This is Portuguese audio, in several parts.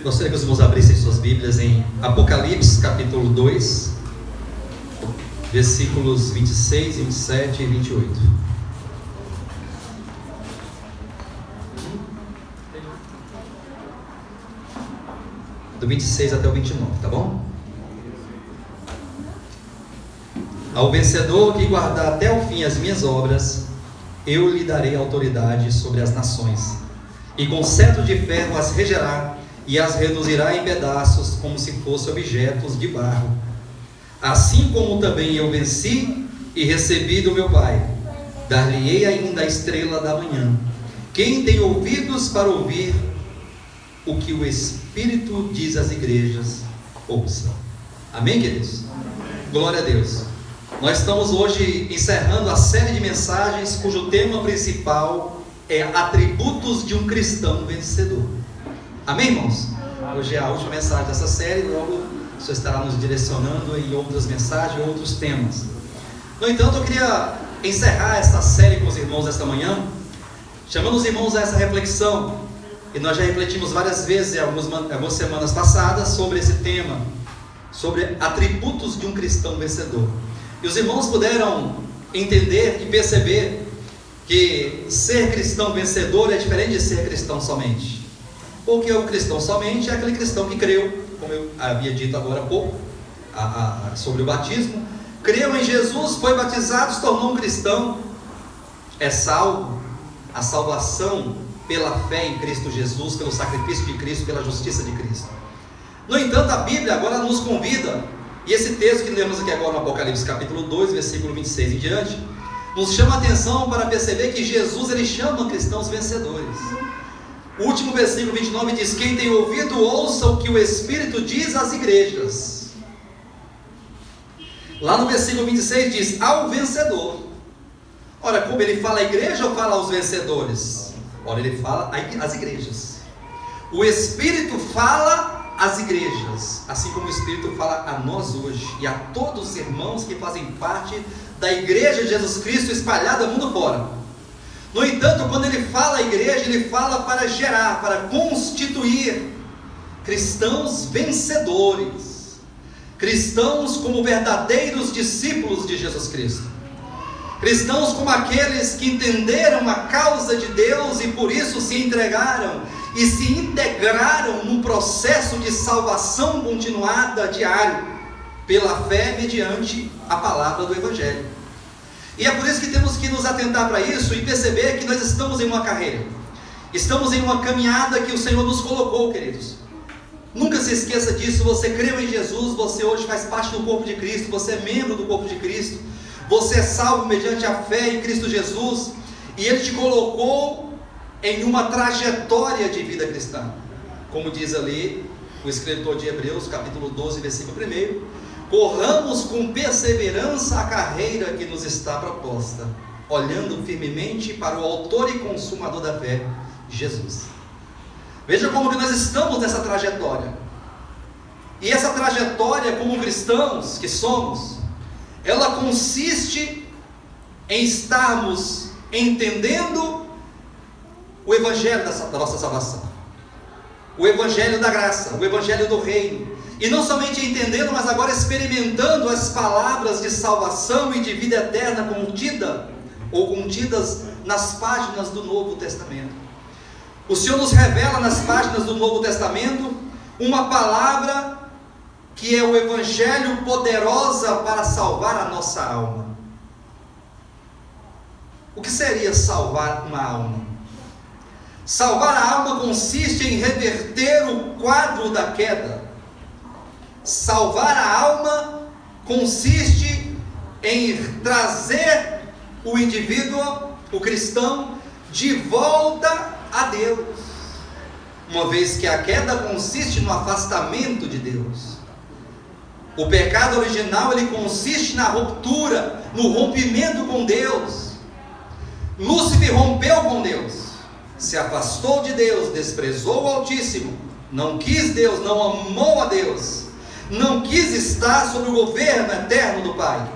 Gostaria que os irmãos abrissem suas Bíblias em Apocalipse, capítulo 2, versículos 26, 27 e 28. Do 26 até o 29, tá bom? Ao vencedor que guardar até o fim as minhas obras, eu lhe darei autoridade sobre as nações, e com cetro de ferro as regerá, e as reduzirá em pedaços, como se fossem objetos de barro. Assim como também eu venci e recebi do meu Pai, dar-lhe-ei ainda a estrela da manhã. Quem tem ouvidos para ouvir o que o Espírito diz às igrejas, ouça. Amém, queridos? Glória a Deus. Nós estamos hoje encerrando a série de mensagens cujo tema principal é atributos de um cristão vencedor. Amém, irmãos? Hoje é a última mensagem dessa série, logo o Senhor estará nos direcionando em outras mensagens, outros temas. No entanto, eu queria encerrar essa série com os irmãos esta manhã, chamando os irmãos a essa reflexão, e nós já refletimos várias vezes, algumas semanas passadas, sobre esse tema, sobre atributos de um cristão vencedor. E os irmãos puderam entender e perceber que ser cristão vencedor é diferente de ser cristão somente. Porque o cristão somente é aquele cristão que creu, como eu havia dito agora há pouco, sobre o batismo, creu em Jesus, foi batizado, se tornou um cristão, é salvo. A salvação pela fé em Cristo Jesus, pelo sacrifício de Cristo, pela justiça de Cristo. No entanto, a Bíblia agora nos convida, e esse texto que lemos aqui agora no Apocalipse capítulo 2, versículo 26 em diante, nos chama a atenção para perceber que Jesus, ele chama cristãos vencedores. O último versículo 29 diz: quem tem ouvido, ouça o que o Espírito diz às igrejas. Lá no versículo 26 diz: ao vencedor. Ora, como ele fala à igreja ou fala aos vencedores? Ora, ele fala às igrejas. O Espírito fala às igrejas, assim como o Espírito fala a nós hoje, e a todos os irmãos que fazem parte da igreja de Jesus Cristo espalhada mundo fora. No entanto, quando ele fala à igreja, ele fala para gerar, para constituir cristãos vencedores, cristãos como verdadeiros discípulos de Jesus Cristo, cristãos como aqueles que entenderam a causa de Deus e por isso se entregaram e se integraram num processo de salvação continuada diário, pela fé mediante a palavra do Evangelho. E é por isso que temos que nos atentar para isso e perceber que nós estamos em uma carreira, estamos em uma caminhada que o Senhor nos colocou, queridos. Nunca se esqueça disso. Você creu em Jesus, você hoje faz parte do corpo de Cristo, você é membro do corpo de Cristo, você é salvo mediante a fé em Cristo Jesus, e Ele te colocou em uma trajetória de vida cristã, como diz ali o escritor de Hebreus, capítulo 12, versículo 1: corramos com perseverança a carreira que nos está proposta, olhando firmemente para o autor e consumador da fé, Jesus. Veja como que nós estamos nessa trajetória. E essa trajetória, como cristãos que somos, ela consiste em estarmos entendendo o Evangelho da nossa salvação, o Evangelho da graça, o Evangelho do reino. E não somente entendendo, mas agora experimentando as palavras de salvação e de vida eterna contidas nas páginas do Novo Testamento. O Senhor nos revela nas páginas do Novo Testamento uma palavra que é o Evangelho poderosa para salvar a nossa alma. O que seria salvar uma alma? Salvar a alma consiste em reverter o quadro da queda. Salvar a alma consiste em trazer o indivíduo, o cristão, de volta a Deus, uma vez que a queda consiste no afastamento de Deus. O pecado original, ele consiste na ruptura, no rompimento com Deus. Lúcifer rompeu com Deus, se afastou de Deus, desprezou o Altíssimo, não quis Deus, não amou a Deus, não quis estar sob o governo eterno do Pai.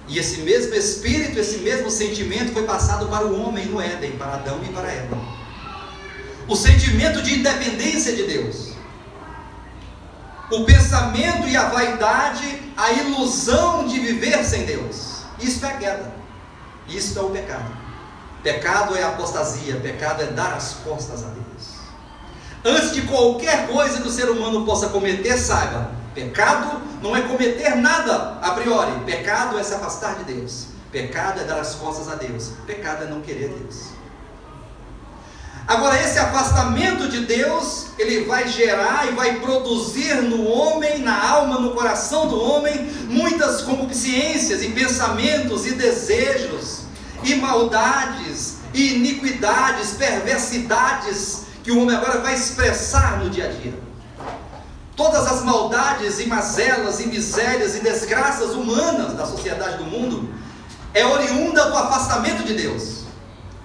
E esse mesmo espírito, esse mesmo sentimento foi passado para o homem no Éden, para Adão e para Eva. O sentimento de independência de Deus. o pensamento e a vaidade, a ilusão de viver sem Deus. Isso é a queda, isso é o pecado. Pecado é apostasia, pecado é dar as costas a Deus. Antes de qualquer coisa que o ser humano possa cometer, saiba, pecado não é cometer nada a priori, pecado é se afastar de Deus, pecado é dar as costas a Deus, pecado é não querer Deus. Agora, esse afastamento de Deus, ele vai gerar e vai produzir no homem, na alma, no coração do homem, muitas concupiscências e pensamentos e desejos, e maldades, e iniquidades, perversidades, que o homem agora vai expressar no dia a dia. Todas as maldades e mazelas e misérias e desgraças humanas da sociedade do mundo é oriunda do afastamento de Deus.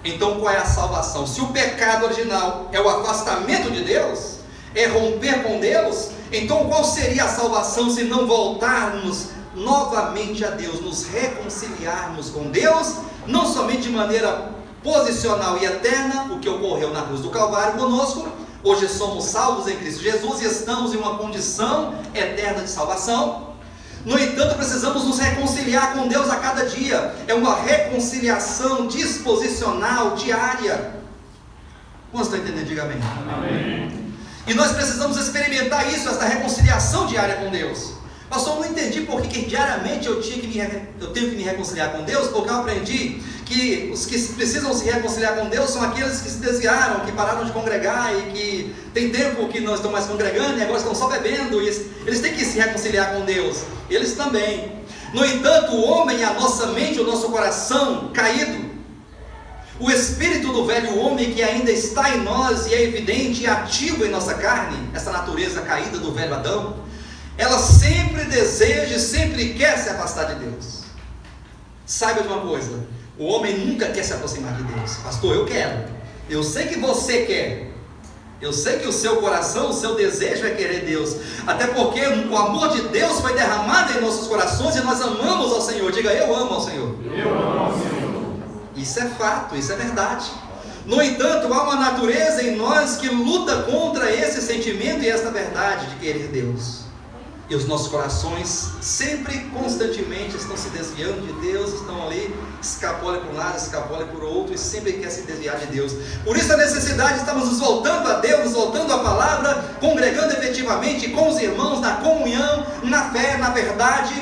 Então qual é a salvação? Se o pecado original é o afastamento de Deus, é romper com Deus, então qual seria a salvação se não voltarmos novamente a Deus, nos reconciliarmos com Deus, não somente de maneira posicional e eterna, o que ocorreu na cruz do Calvário conosco, hoje somos salvos em Cristo Jesus e estamos em uma condição eterna de salvação. No entanto, precisamos nos reconciliar com Deus a cada dia. É uma reconciliação disposicional, diária. Quantos estão entendendo? Diga amém. Amém. E nós precisamos experimentar isso, essa reconciliação diária com Deus. Pastor, eu não entendi por que diariamente eu tenho que me reconciliar com Deus, porque eu aprendi que os que precisam se reconciliar com Deus são aqueles que se desviaram, que pararam de congregar e que tem tempo que não estão mais congregando e agora estão só bebendo, e eles têm que se reconciliar com Deus, eles também. No entanto, o homem, a nossa mente, o nosso coração caído, o espírito do velho homem que ainda está em nós e é evidente e ativo em nossa carne, essa natureza caída do velho Adão, ela sempre deseja, sempre quer se afastar de Deus. Saiba de uma coisa, o homem nunca quer se aproximar de Deus. Pastor, eu quero, eu sei que você quer, eu sei que o seu coração, o seu desejo é querer Deus, até porque o amor de Deus foi derramado em nossos corações e nós amamos ao Senhor. Diga, eu amo ao Senhor. Eu amo ao Senhor. Isso é fato, isso é verdade. No entanto, há uma natureza em nós que luta contra esse sentimento e essa verdade de querer Deus. E os nossos corações sempre, constantemente estão se desviando de Deus, estão ali, escapola por um lado, escapola por outro, e sempre quer se desviar de Deus. Por isso a necessidade de estarmos nos voltando a Deus, nos voltando à palavra, congregando efetivamente com os irmãos, na comunhão, na fé, na verdade,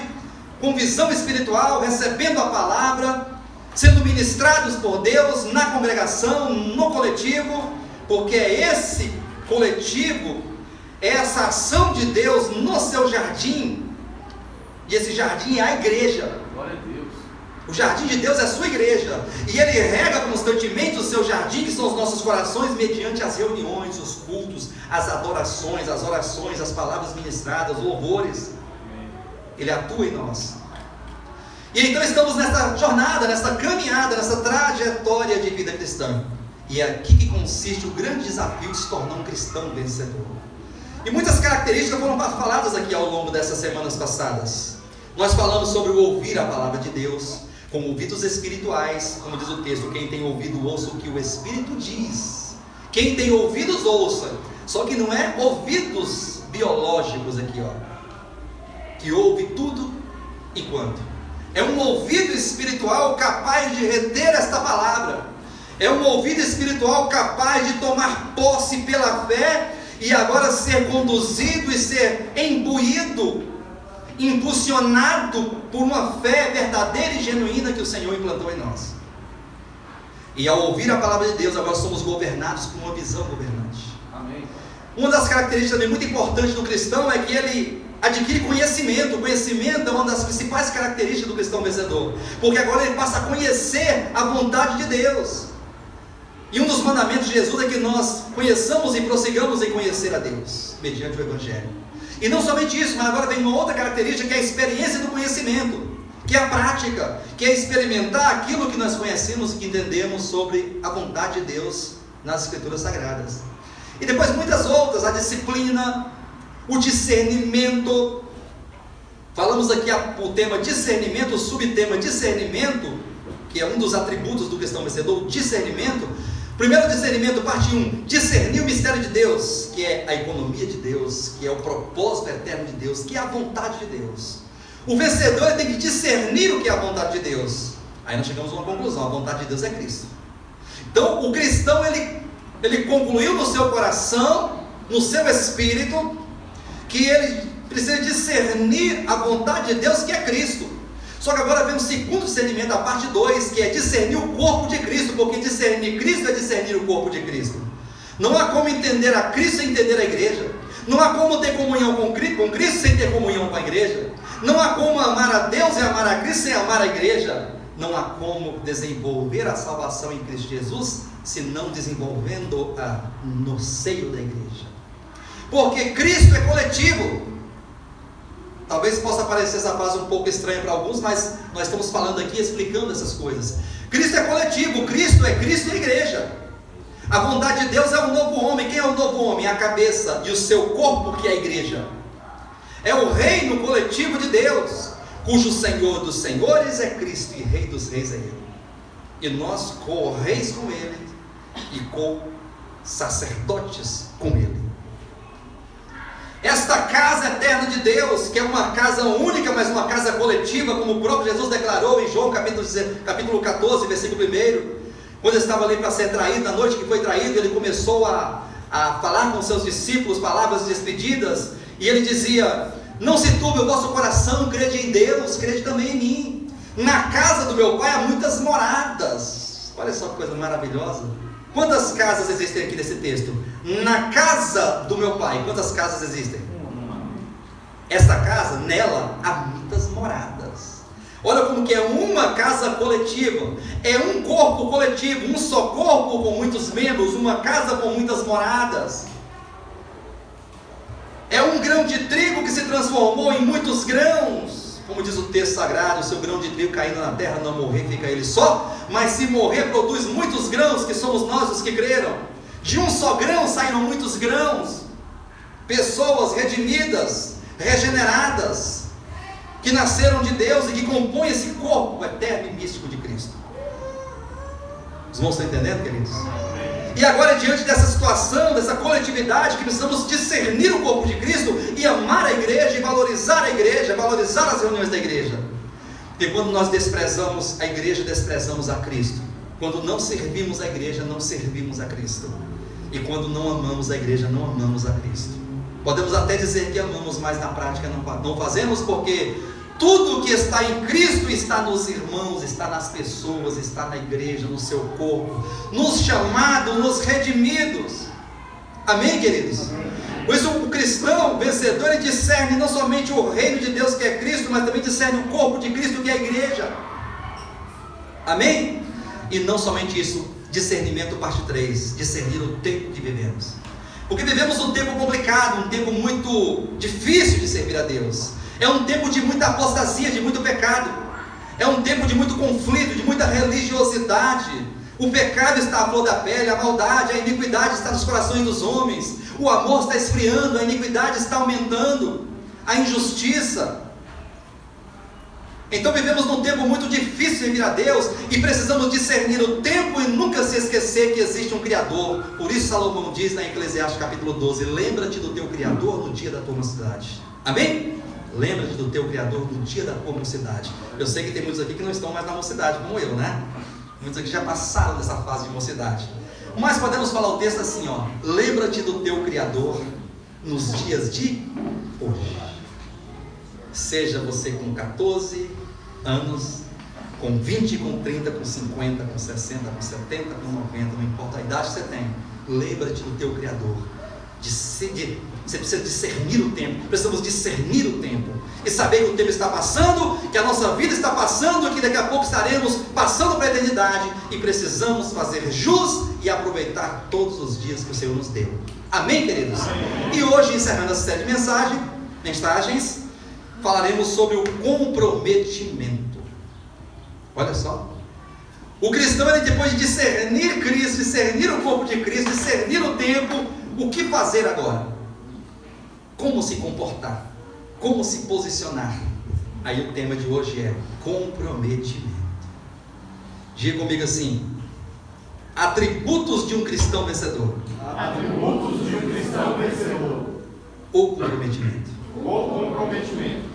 com visão espiritual, recebendo a palavra, sendo ministrados por Deus, na congregação, no coletivo, porque é esse coletivo, essa ação de Deus no seu jardim, e esse jardim é a igreja. Glória a Deus. O jardim de Deus é a sua igreja, e Ele rega constantemente o seu jardim, que são os nossos corações, mediante as reuniões, os cultos, as adorações, as orações, as palavras ministradas, louvores. Ele atua em nós. E então estamos nessa jornada, nessa caminhada, nessa trajetória de vida cristã. E é aqui que consiste o grande desafio de se tornar um cristão vencedor. E muitas características foram faladas aqui ao longo dessas semanas passadas. Nós falamos sobre o ouvir a palavra de Deus, com ouvidos espirituais, como diz o texto, quem tem ouvido ouça o que o Espírito diz. Quem tem ouvidos ouça, só que não é ouvidos biológicos aqui, ó, que ouve tudo enquanto. É um ouvido espiritual capaz de reter esta palavra. É um ouvido espiritual capaz de tomar posse pela fé e agora ser conduzido e ser imbuído, impulsionado por uma fé verdadeira e genuína que o Senhor implantou em nós. E ao ouvir a palavra de Deus, agora somos governados por uma visão governante. Amém. Uma das características também muito importantes do cristão é que ele adquire conhecimento. O conhecimento é uma das principais características do cristão vencedor, porque agora ele passa a conhecer a vontade de Deus. E um dos mandamentos de Jesus é que nós conheçamos e prossigamos em conhecer a Deus, mediante o Evangelho. E não somente isso, mas agora vem uma outra característica, que é a experiência do conhecimento, que é a prática, que é experimentar aquilo que nós conhecemos e que entendemos sobre a vontade de Deus nas Escrituras Sagradas. E depois muitas outras, a disciplina, o discernimento. Falamos aqui o tema discernimento, o subtema discernimento, que é um dos atributos do cristão vencedor, o discernimento. Primeiro discernimento, parte 1, discernir o mistério de Deus, que é a economia de Deus, que é o propósito eterno de Deus, que é a vontade de Deus. O vencedor tem que discernir o que é a vontade de Deus. Aí nós chegamos a uma conclusão: a vontade de Deus é Cristo. Então o cristão, ele concluiu no seu coração, no seu espírito, que ele precisa discernir a vontade de Deus, que é Cristo. Só que agora vem o segundo discernimento, a parte 2, que é discernir o corpo de Cristo, porque discernir Cristo é discernir o corpo de Cristo. Não há como entender a Cristo sem entender a igreja. Não há como ter comunhão com Cristo sem ter comunhão com a igreja. Não há como amar a Deus e amar a Cristo sem amar a igreja. Não há como desenvolver a salvação em Cristo Jesus se não desenvolvendo-a no seio da igreja. Porque Cristo é coletivo. Talvez possa parecer essa frase um pouco estranha para alguns, mas nós estamos falando aqui, explicando essas coisas. Cristo é coletivo, Cristo é Cristo e a igreja. A vontade de Deus é o novo homem. Quem é o novo homem? A cabeça e o seu corpo, que é a igreja. É o reino coletivo de Deus, cujo Senhor dos senhores é Cristo e Rei dos reis é Ele. E nós co-reis com Ele e co-sacerdotes com Ele. Esta casa eterna de Deus, que é uma casa única, mas uma casa coletiva, como o próprio Jesus declarou em João capítulo 14, versículo 1, quando ele estava ali para ser traído, na noite que foi traído, ele começou a falar com seus discípulos palavras despedidas, e ele dizia: não se turbe o vosso coração, crede em Deus, crede também em mim. Na casa do meu pai há muitas moradas. Olha só que coisa maravilhosa. Quantas casas existem aqui nesse texto? Na casa do meu pai, quantas casas existem? Esta casa, nela, há muitas moradas. Olha como que é uma casa coletiva. É um corpo coletivo, um só corpo com muitos membros, uma casa com muitas moradas. É um grão de trigo que se transformou em muitos grãos. Como diz o texto sagrado: o seu grão de trigo caindo na terra, não morrer, fica ele só, mas se morrer, produz muitos grãos, que somos nós os que creram. De um só grão saíram muitos grãos. Pessoas redimidas, regeneradas, que nasceram de Deus e que compõem esse corpo eterno e místico de Cristo. Os irmãos estão entendendo, queridos? E agora, diante dessa situação, dessa coletividade, que precisamos discernir o corpo de Cristo e amar a igreja, e valorizar as reuniões da igreja. E quando nós desprezamos a igreja, desprezamos a Cristo. Quando não servimos a igreja, não servimos a Cristo. E quando não amamos a igreja, não amamos a Cristo. Podemos até dizer que amamos, mas na prática não fazemos, porque tudo que está em Cristo está nos irmãos, está nas pessoas, está na igreja, no seu corpo, nos chamados, nos redimidos. Amém, queridos? Por isso o cristão vencedor, ele discerne não somente o reino de Deus, que é Cristo, mas também discerne o corpo de Cristo, que é a igreja. Amém? E não somente isso, discernimento parte 3, discernir o tempo que vivemos. Porque vivemos um tempo complicado, um tempo muito difícil de servir a Deus. É um tempo de muita apostasia, de muito pecado. É um tempo de muito conflito, de muita religiosidade. O pecado está à flor da pele, a maldade, a iniquidade está nos corações dos homens. O amor está esfriando, a iniquidade está aumentando, a injustiça. Então vivemos num tempo muito difícil de servir a Deus, e precisamos discernir o tempo e nunca se esquecer que existe um Criador. Por isso Salomão diz na Eclesiastes capítulo 12: lembra-te do teu Criador no dia da tua mocidade. Amém? Lembra-te do teu Criador no dia da tua mocidade. Eu sei que tem muitos aqui que não estão mais na mocidade, como eu, né? Muitos aqui já passaram dessa fase de mocidade. Mas podemos falar o texto assim, ó: lembra-te do teu Criador nos dias de hoje. Seja você com 14 anos, com 20, com 30, com 50, com 60, com 70, com 90, não importa a idade que você tem, lembra-te do teu Criador. Você precisa discernir o tempo. Precisamos discernir o tempo e saber que o tempo está passando, que a nossa vida está passando, que daqui a pouco estaremos passando para a eternidade, e precisamos fazer jus e aproveitar todos os dias que o Senhor nos deu. Amém, queridos? Amém. E hoje, encerrando essa série de mensagens, falaremos sobre o comprometimento. Olha só, o cristão, ele, depois de discernir Cristo, discernir o corpo de Cristo, discernir o tempo, o que fazer agora? Como se comportar? Como se posicionar? Aí o tema de hoje é comprometimento. Diga comigo assim: Atributos de um cristão vencedor. Atributos de um cristão vencedor. O comprometimento. O comprometimento.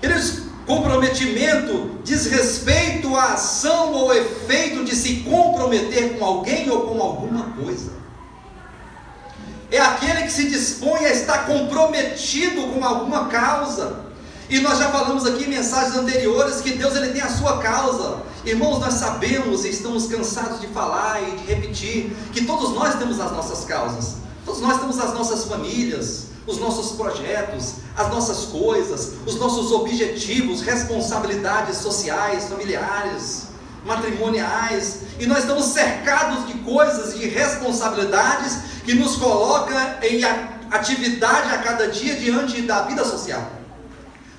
Queridos, comprometimento diz respeito à ação ou efeito de se comprometer com alguém ou com alguma coisa. É aquele que se dispõe a estar comprometido com alguma causa. E nós já falamos aqui em mensagens anteriores que Deus ele tem a sua causa. Irmãos, nós sabemos e estamos cansados de falar e de repetir que todos nós temos as nossas causas. Todos nós temos as nossas famílias, os nossos projetos, as nossas coisas, os nossos objetivos, responsabilidades sociais, familiares, matrimoniais, e nós estamos cercados de coisas, de responsabilidades que nos coloca em atividade a cada dia diante da vida social.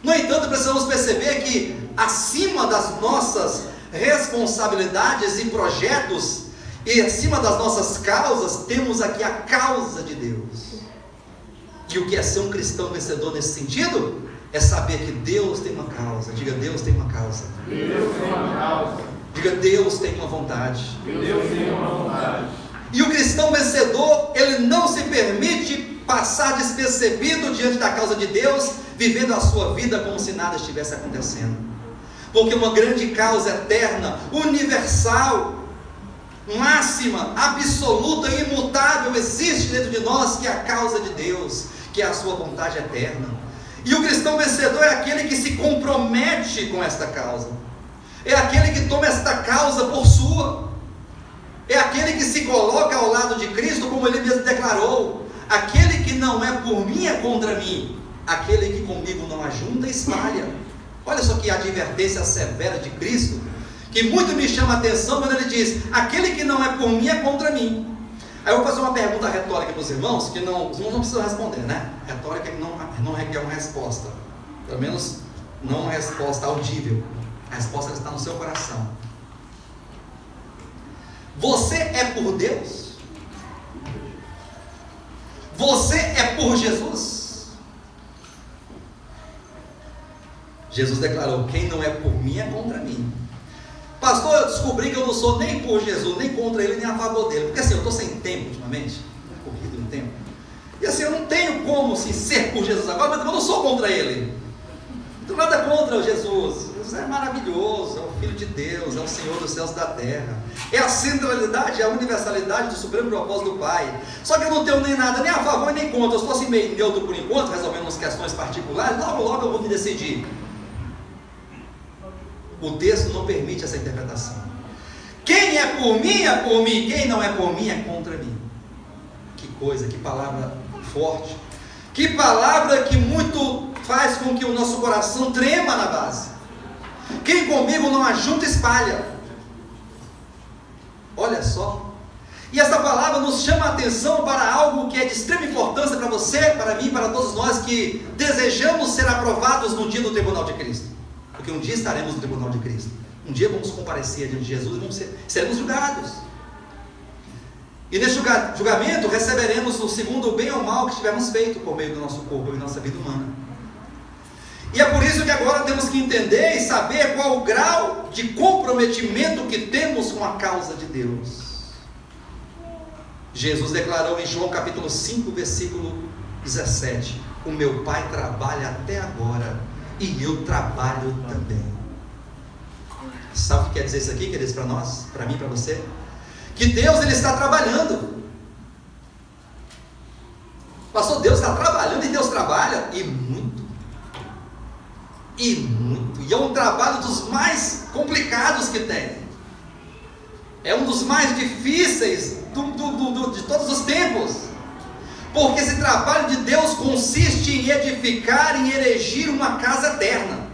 No entanto, precisamos perceber que acima das nossas responsabilidades e projetos, e acima das nossas causas, temos aqui a causa de Deus. E o que é ser um cristão vencedor nesse sentido? É saber que Deus tem uma causa. Diga, Deus tem uma causa. Deus tem uma causa. Diga, Deus tem uma vontade. Deus tem uma vontade. E o cristão vencedor, ele não se permite passar despercebido diante da causa de Deus, vivendo a sua vida como se nada estivesse acontecendo. Porque uma grande causa eterna, universal, máxima, absoluta e imutável existe dentro de nós, que é a causa de Deus, que é a sua vontade eterna. E o cristão vencedor é aquele que se compromete com esta causa, é aquele que toma esta causa por sua, é aquele que se coloca ao lado de Cristo, como ele mesmo declarou: aquele que não é por mim é contra mim, aquele que comigo não ajunta espalha. Olha só que advertência severa de Cristo, que muito me chama a atenção quando ele diz: aquele que não é por mim é contra mim. Aí eu vou fazer uma pergunta retórica para os irmãos, que os irmãos não precisam responder, né? Retórica não requer uma resposta, pelo menos não uma resposta audível. A resposta está no seu coração. Você é por Deus? Você é por Jesus? Jesus declarou: quem não é por mim é contra mim. Pastor, eu descobri que eu não sou nem por Jesus, nem contra ele, nem a favor dele. Porque assim, eu estou sem tempo ultimamente, corrido no tempo. E assim, eu não tenho como assim, ser por Jesus agora, mas eu não sou contra ele. Não tenho nada contra Jesus. Jesus é maravilhoso, é o Filho de Deus, é o Senhor dos céus e da terra. É a centralidade, é a universalidade do supremo propósito do Pai. Só que eu não tenho nem nada, nem a favor e nem contra. Eu estou assim meio neutro por enquanto, resolvendo umas questões particulares. Logo eu vou me decidir. O texto não permite essa interpretação. Quem é por mim, quem não é por mim é contra mim. Que coisa, que palavra forte, que palavra que muito faz com que o nosso coração trema na base. Quem comigo não ajunta espalha. Olha só. E essa palavra nos chama a atenção para algo que é de extrema importância para você, para mim, para todos nós que desejamos ser aprovados no dia do tribunal de Cristo. Porque um dia estaremos no tribunal de Cristo. Um dia vamos comparecer diante de Jesus e seremos julgados. E nesse julgamento receberemos o segundo o bem ou mal que tivermos feito por meio do nosso corpo e da nossa vida humana. E é por isso que agora temos que entender e saber qual o grau de comprometimento que temos com a causa de Deus. Jesus declarou em João capítulo 5, versículo 17: o meu Pai trabalha até agora e eu trabalho também. Sabe o que quer dizer isso aqui, queridos, para nós, para mim, para você? Que Deus, Ele está trabalhando. Pastor, Deus está trabalhando, e Deus trabalha, e muito. E é um trabalho dos mais complicados que tem. É um dos mais difíceis de todos os tempos. Porque esse trabalho de Deus consiste em edificar, em erigir uma casa eterna.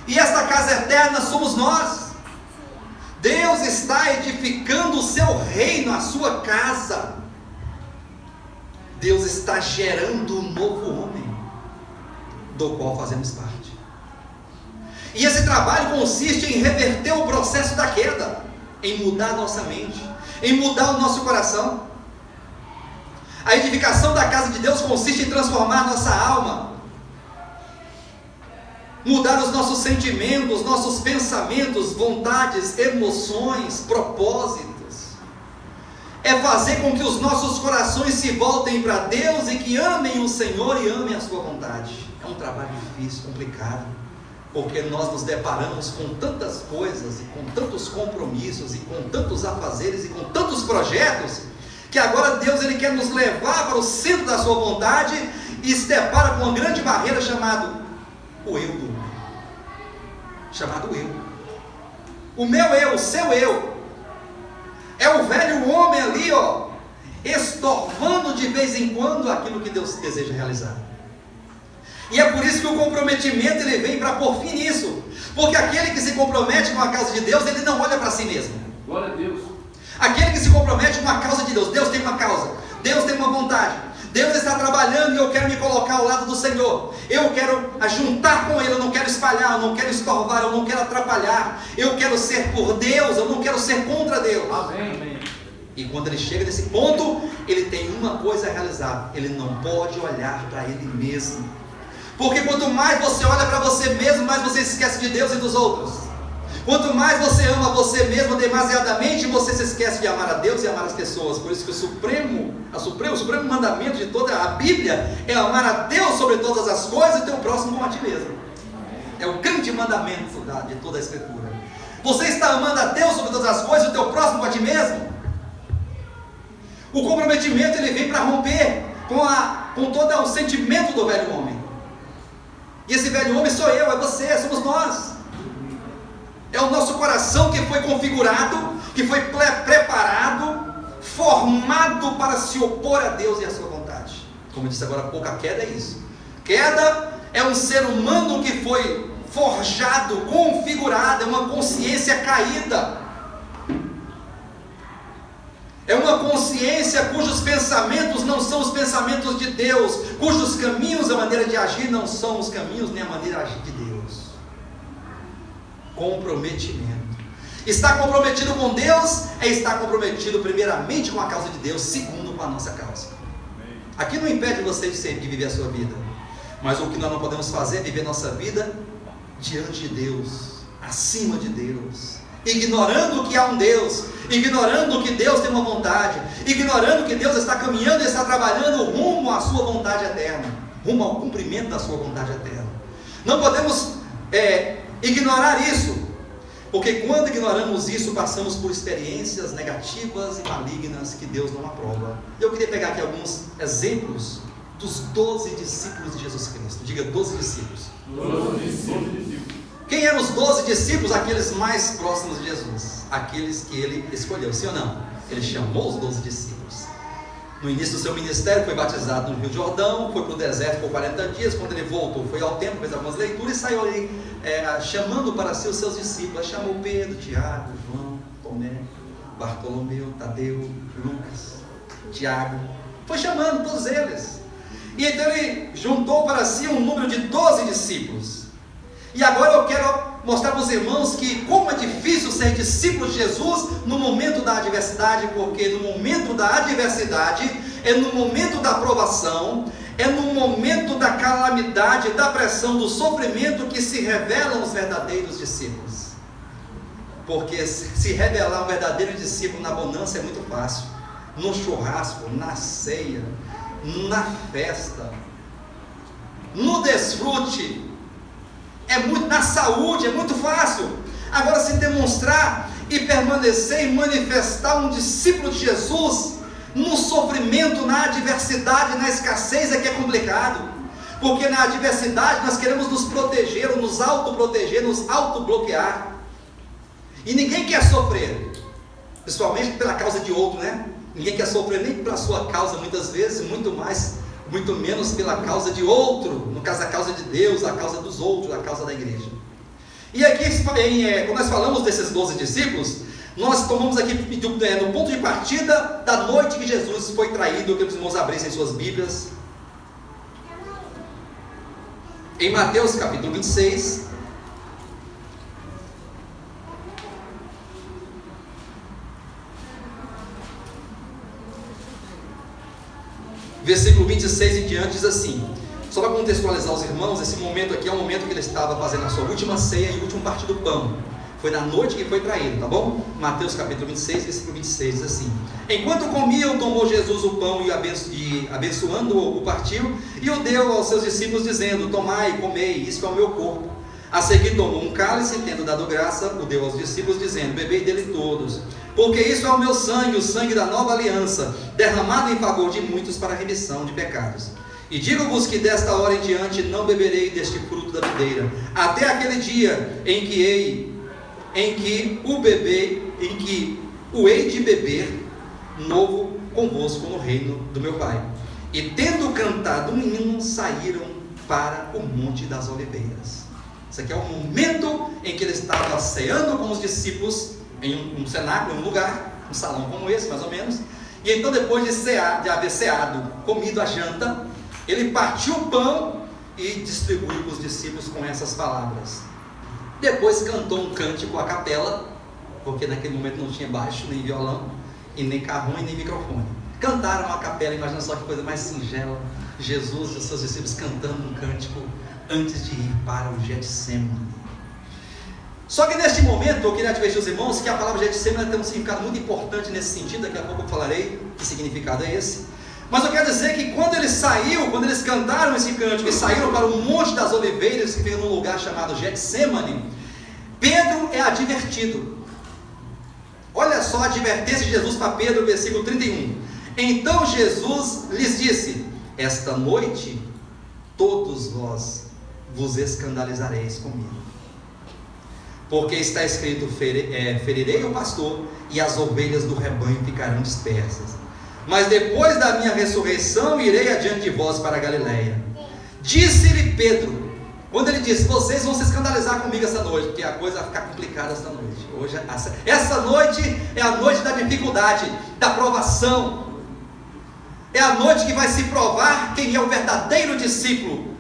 E esta casa eterna somos nós. Deus está edificando o seu reino, a sua casa. Deus está gerando um novo homem, do qual fazemos parte. E esse trabalho consiste em reverter o processo da queda, em mudar a nossa mente, em mudar o nosso coração. A edificação da casa de Deus consiste em transformar a nossa alma. mudar os nossos sentimentos, nossos pensamentos, vontades, emoções, propósitos. É fazer com que os nossos corações se voltem para Deus e que amem o Senhor e amem a sua vontade. É um trabalho difícil, complicado, porque nós nos deparamos com tantas coisas e com tantos compromissos e com tantos afazeres e com tantos projetos, que agora Deus ele quer nos levar para o centro da sua vontade e se depara com uma grande barreira chamada o eu do homem. Chamado eu. O meu eu, o seu eu. É o velho homem ali, ó, estorvando de vez em quando aquilo que Deus deseja realizar. E é por isso que o comprometimento ele vem para pôr fim nisso. Porque aquele que se compromete com a causa de Deus, ele não olha para si mesmo. Glória a Deus. Aquele que se compromete com a causa de Deus, Deus tem uma causa, Deus tem uma vontade, Deus está trabalhando e eu quero me colocar ao lado do Senhor. Eu quero juntar com Ele, eu não quero espalhar, eu não quero estorvar, eu não quero atrapalhar. Eu quero ser por Deus, eu não quero ser contra Deus. Amém. E quando ele chega nesse ponto, ele tem uma coisa a realizar: ele não pode olhar para ele mesmo. Porque quanto mais você olha para você mesmo, mais você se esquece de Deus e dos outros. Quanto mais você ama você mesmo demasiadamente, você se esquece de amar a Deus e amar as pessoas. Por isso que o supremo mandamento de toda a Bíblia é amar a Deus sobre todas as coisas e teu próximo como a ti mesmo. É o grande mandamento de toda a Escritura. Você está amando a Deus sobre todas as coisas e o teu próximo como a ti mesmo? O comprometimento ele vem para romper com todo o sentimento do velho homem. E esse velho homem sou eu, é você, somos nós. É o nosso coração que foi configurado, que foi preparado, formado para se opor a Deus e a sua vontade. Como eu disse agora há pouco, a queda é isso. Queda é um ser humano que foi forjado, configurado, é uma consciência caída. É uma consciência cujos pensamentos não são os pensamentos de Deus, cujos caminhos, a maneira de agir não são os caminhos nem a maneira de agir de Deus. Comprometimento. Estar comprometido com Deus é estar comprometido primeiramente com a causa de Deus, segundo com a nossa causa. Aqui não impede você de viver a sua vida, mas o que nós não podemos fazer é viver nossa vida diante de Deus, acima de Deus, ignorando que há um Deus, ignorando que Deus tem uma vontade, ignorando que Deus está caminhando e está trabalhando rumo à sua vontade eterna, rumo ao cumprimento da sua vontade eterna. Não podemos ignorar isso, porque quando ignoramos isso, passamos por experiências negativas e malignas que Deus não aprova. Eu queria pegar aqui alguns exemplos dos 12 discípulos de Jesus Cristo. Diga 12 discípulos. 12 discípulos. Quem eram os 12 discípulos? Aqueles mais próximos de Jesus, aqueles que ele escolheu, sim ou não? Ele chamou os 12 discípulos. No início do seu ministério, foi batizado no Rio Jordão, foi para o deserto por 40 dias, quando ele voltou, foi ao templo, fez algumas leituras e saiu ali chamando para si os seus discípulos. Chamou Pedro, Tiago, João, Tomé, Bartolomeu, Tadeu, Lucas, Tiago, foi chamando todos eles. E então ele juntou para si um número de 12 discípulos. E agora eu quero mostrar para os irmãos que como é difícil ser discípulo de Jesus no momento da adversidade, porque no momento da adversidade, é no momento da provação, é no momento da calamidade, da pressão, do sofrimento que se revelam os verdadeiros discípulos. Porque se revelar um verdadeiro discípulo na bonança é muito fácil, no churrasco, na ceia, na festa, no desfrute, na saúde, é muito fácil. Agora, se demonstrar e permanecer e manifestar um discípulo de Jesus no sofrimento, na adversidade, na escassez, é que é complicado. Porque na adversidade nós queremos nos proteger, nos autoproteger, nos autobloquear. E ninguém quer sofrer, principalmente pela causa de outro, né? Ninguém quer sofrer nem pela sua causa, muitas vezes, muito menos pela causa de outro, no caso a causa de Deus, a causa dos outros, a causa da igreja. E aqui, quando nós falamos desses 12 discípulos, nós tomamos aqui no ponto de partida da noite que Jesus foi traído. Eu quero que os irmãos abrissem suas Bíblias em Mateus capítulo 26, versículo 26 em diante, diz assim: só para contextualizar os irmãos, esse momento aqui é o momento que ele estava fazendo a sua última ceia e o último partir do pão. Foi na noite que foi traído, tá bom? Mateus capítulo 26, versículo 26, diz assim: enquanto comiam, tomou Jesus o pão e abençoando-o, o partiu e o deu aos seus discípulos, dizendo: tomai e comei, isto é o meu corpo. A seguir tomou um cálice, tendo dado graça, o deu aos discípulos, dizendo: bebei dele todos, porque isso é o meu sangue, o sangue da nova aliança, derramado em favor de muitos para a remissão de pecados. E digo-vos que desta hora em diante não beberei deste fruto da videira, até aquele dia em que o hei de beber novo convosco no reino do meu Pai. E tendo cantado um hino, saíram para o Monte das Oliveiras. Isso aqui é o momento em que ele estava ceando com os discípulos, em um cenáculo, em um lugar, um salão como esse, mais ou menos. E então, depois de haver ceado, comido a janta, ele partiu o pão e distribuiu para os discípulos com essas palavras. Depois cantou um cântico à capela, porque naquele momento não tinha baixo, nem violão, e nem carrom, e nem microfone. Cantaram a capela, imagina só que coisa mais singela, Jesus e os seus discípulos cantando um cântico antes de ir para o Getsemane. Só que neste momento eu queria advertir os irmãos que a palavra Getsemane tem um significado muito importante nesse sentido. Daqui a pouco eu falarei que significado é esse. Mas eu quero dizer que quando eles cantaram esse cântico e saíram para o Monte das Oliveiras, que fica num lugar chamado Getsemane, Pedro é advertido. Olha só a advertência de Jesus para Pedro, versículo 31. Então Jesus lhes disse: esta noite todos vós vos escandalizareis comigo, porque está escrito: ferirei o pastor e as ovelhas do rebanho ficarão dispersas. Mas depois da minha ressurreição irei adiante de vós para a Galileia. Disse-lhe Pedro, quando ele disse: vocês vão se escandalizar comigo essa noite, porque a coisa vai ficar complicada esta noite. Essa noite é a noite da dificuldade, da provação. É a noite que vai se provar quem é o verdadeiro discípulo.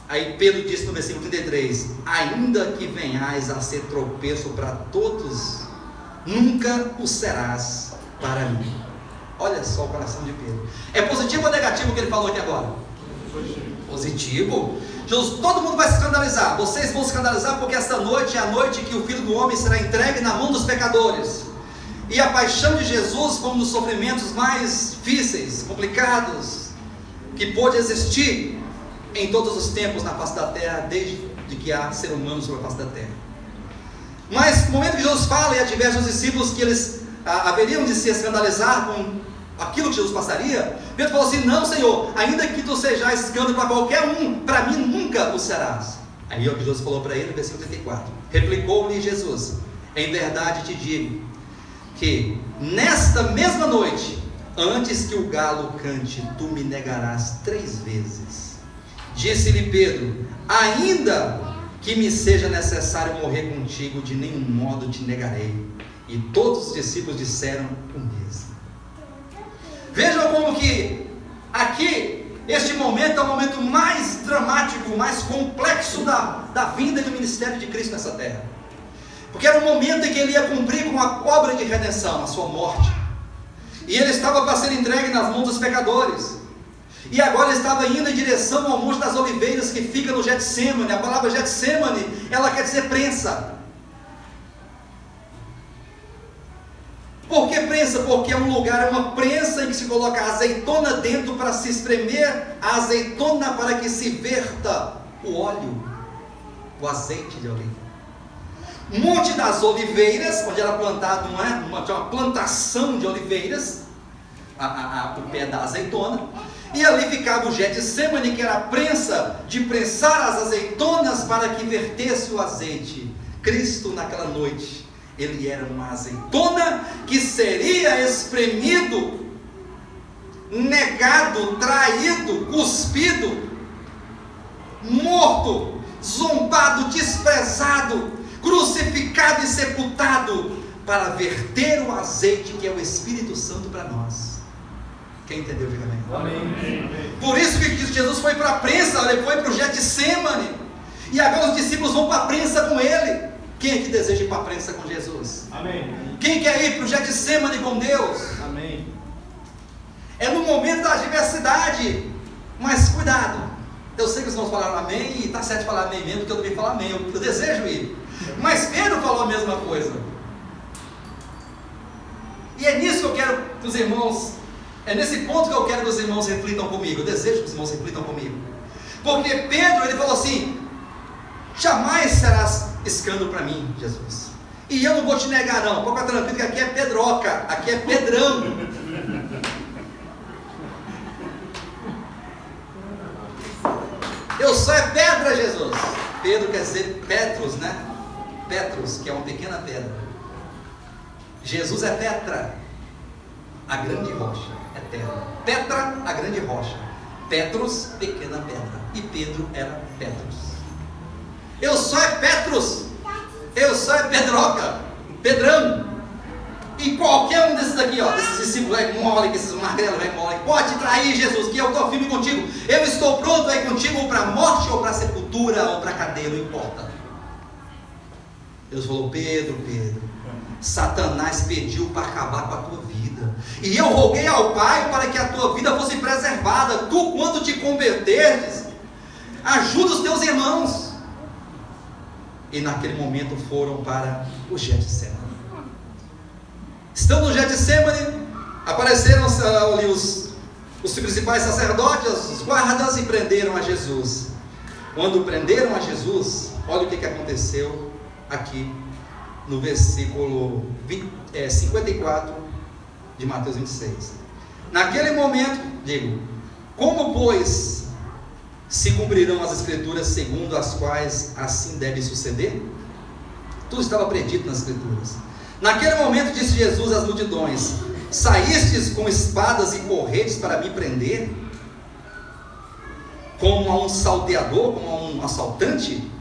Aí Pedro disse no versículo 33: ainda que venhais a ser tropeço para todos, nunca o serás para mim. Olha só o coração de Pedro. É positivo ou negativo o que ele falou aqui agora? Positivo. Jesus, todo mundo vai se escandalizar. Vocês vão se escandalizar porque esta noite é a noite que o Filho do Homem será entregue na mão dos pecadores. E a paixão de Jesus foi um dos sofrimentos mais difíceis, complicados, que pôde existir em todos os tempos na face da terra, desde que há ser humano sobre a face da terra. Mas no momento que Jesus fala e adverte os discípulos que eles haveriam de se escandalizar com aquilo que Jesus passaria, Pedro falou assim: não, Senhor, ainda que tu sejas escândalo para qualquer um, para mim nunca o serás. Aí é o que Jesus falou para ele no versículo 34. Replicou-lhe Jesus: em verdade te digo que nesta mesma noite, antes que o galo cante, tu me negarás 3 vezes. Disse-lhe Pedro: ainda que me seja necessário morrer contigo, de nenhum modo te negarei. E todos os discípulos disseram o mesmo. Vejam como que aqui, este momento é o momento mais dramático, mais complexo da vinda do ministério de Cristo nessa terra. Porque era o momento em que ele ia cumprir com a obra de redenção, a sua morte. E ele estava para ser entregue nas mãos dos pecadores. E agora ele estava indo em direção ao Monte das Oliveiras, que fica no Getsemane. A palavra Getsemane, ela quer dizer prensa. Por que prensa? Porque é um lugar, é uma prensa em que se coloca a azeitona dentro para se espremer a azeitona para que se verta o óleo, o azeite de oliva. Monte das Oliveiras, onde era plantado uma plantação de oliveiras, o pé da azeitona, e ali ficava o Getsemane, que era a prensa de prensar as azeitonas para que vertesse o azeite. Cristo naquela noite, ele era uma azeitona que seria espremido, negado, traído, cuspido, morto, zombado, desprezado, crucificado e sepultado, para verter o azeite que é o Espírito Santo para nós. Quem entendeu, diga amém. Amém. Por isso que Jesus foi para a prensa, ele foi para o Getsemane, e agora os discípulos vão para a prensa com ele. Quem é que deseja ir para a prensa com Jesus? Amém. Quem quer ir para o Getsemane com Deus? Amém. É no momento da adversidade, mas cuidado, Eu sei que os irmãos falaram amém, e está certo falar amém mesmo, porque eu também falo amém, eu desejo ir. Mas Pedro falou a mesma coisa. E é nisso que eu quero que os irmãos, é nesse ponto que eu quero que os irmãos reflitam comigo. Eu desejo que os irmãos reflitam comigo. Porque Pedro, ele falou assim: jamais serás escândalo para mim, Jesus. E eu não vou te negar não, pode ficar tranquilo que aqui é pedroca, aqui é pedrão. Eu sou é pedra, Jesus. Pedro quer dizer Petros, né? Petros, que é uma pequena pedra. Jesus é Petra, a grande rocha. É pedra. Petra, a grande rocha. Petros, pequena pedra. E Pedro era Petros. Eu sou é Petros. Eu sou é pedroca, pedrão. E qualquer um desses aqui, ó, desses discípulos aí mole, que esses magrelos aí mole, pode trair Jesus, que eu estou firme contigo. Eu estou pronto aí contigo, ou para a morte, ou para a sepultura, ou para a cadeia, não importa. Deus falou: Pedro, Satanás pediu para acabar com a tua vida, e eu roguei ao Pai para que a tua vida fosse preservada. Tu, quando te converteres, ajuda os teus irmãos. E naquele momento foram para o Getsemane. Estando no Getsemane, apareceram ali os principais sacerdotes, os guardas, e prenderam a Jesus. Quando prenderam a Jesus, olha o que aconteceu aqui no versículo 54 de Mateus 26. Naquele momento, digo, como pois se cumprirão as escrituras segundo as quais assim deve suceder? Tudo estava predito nas escrituras. Naquele momento disse Jesus às multidões: saístes com espadas e porretes para me prender, como a um salteador, como a um assaltante?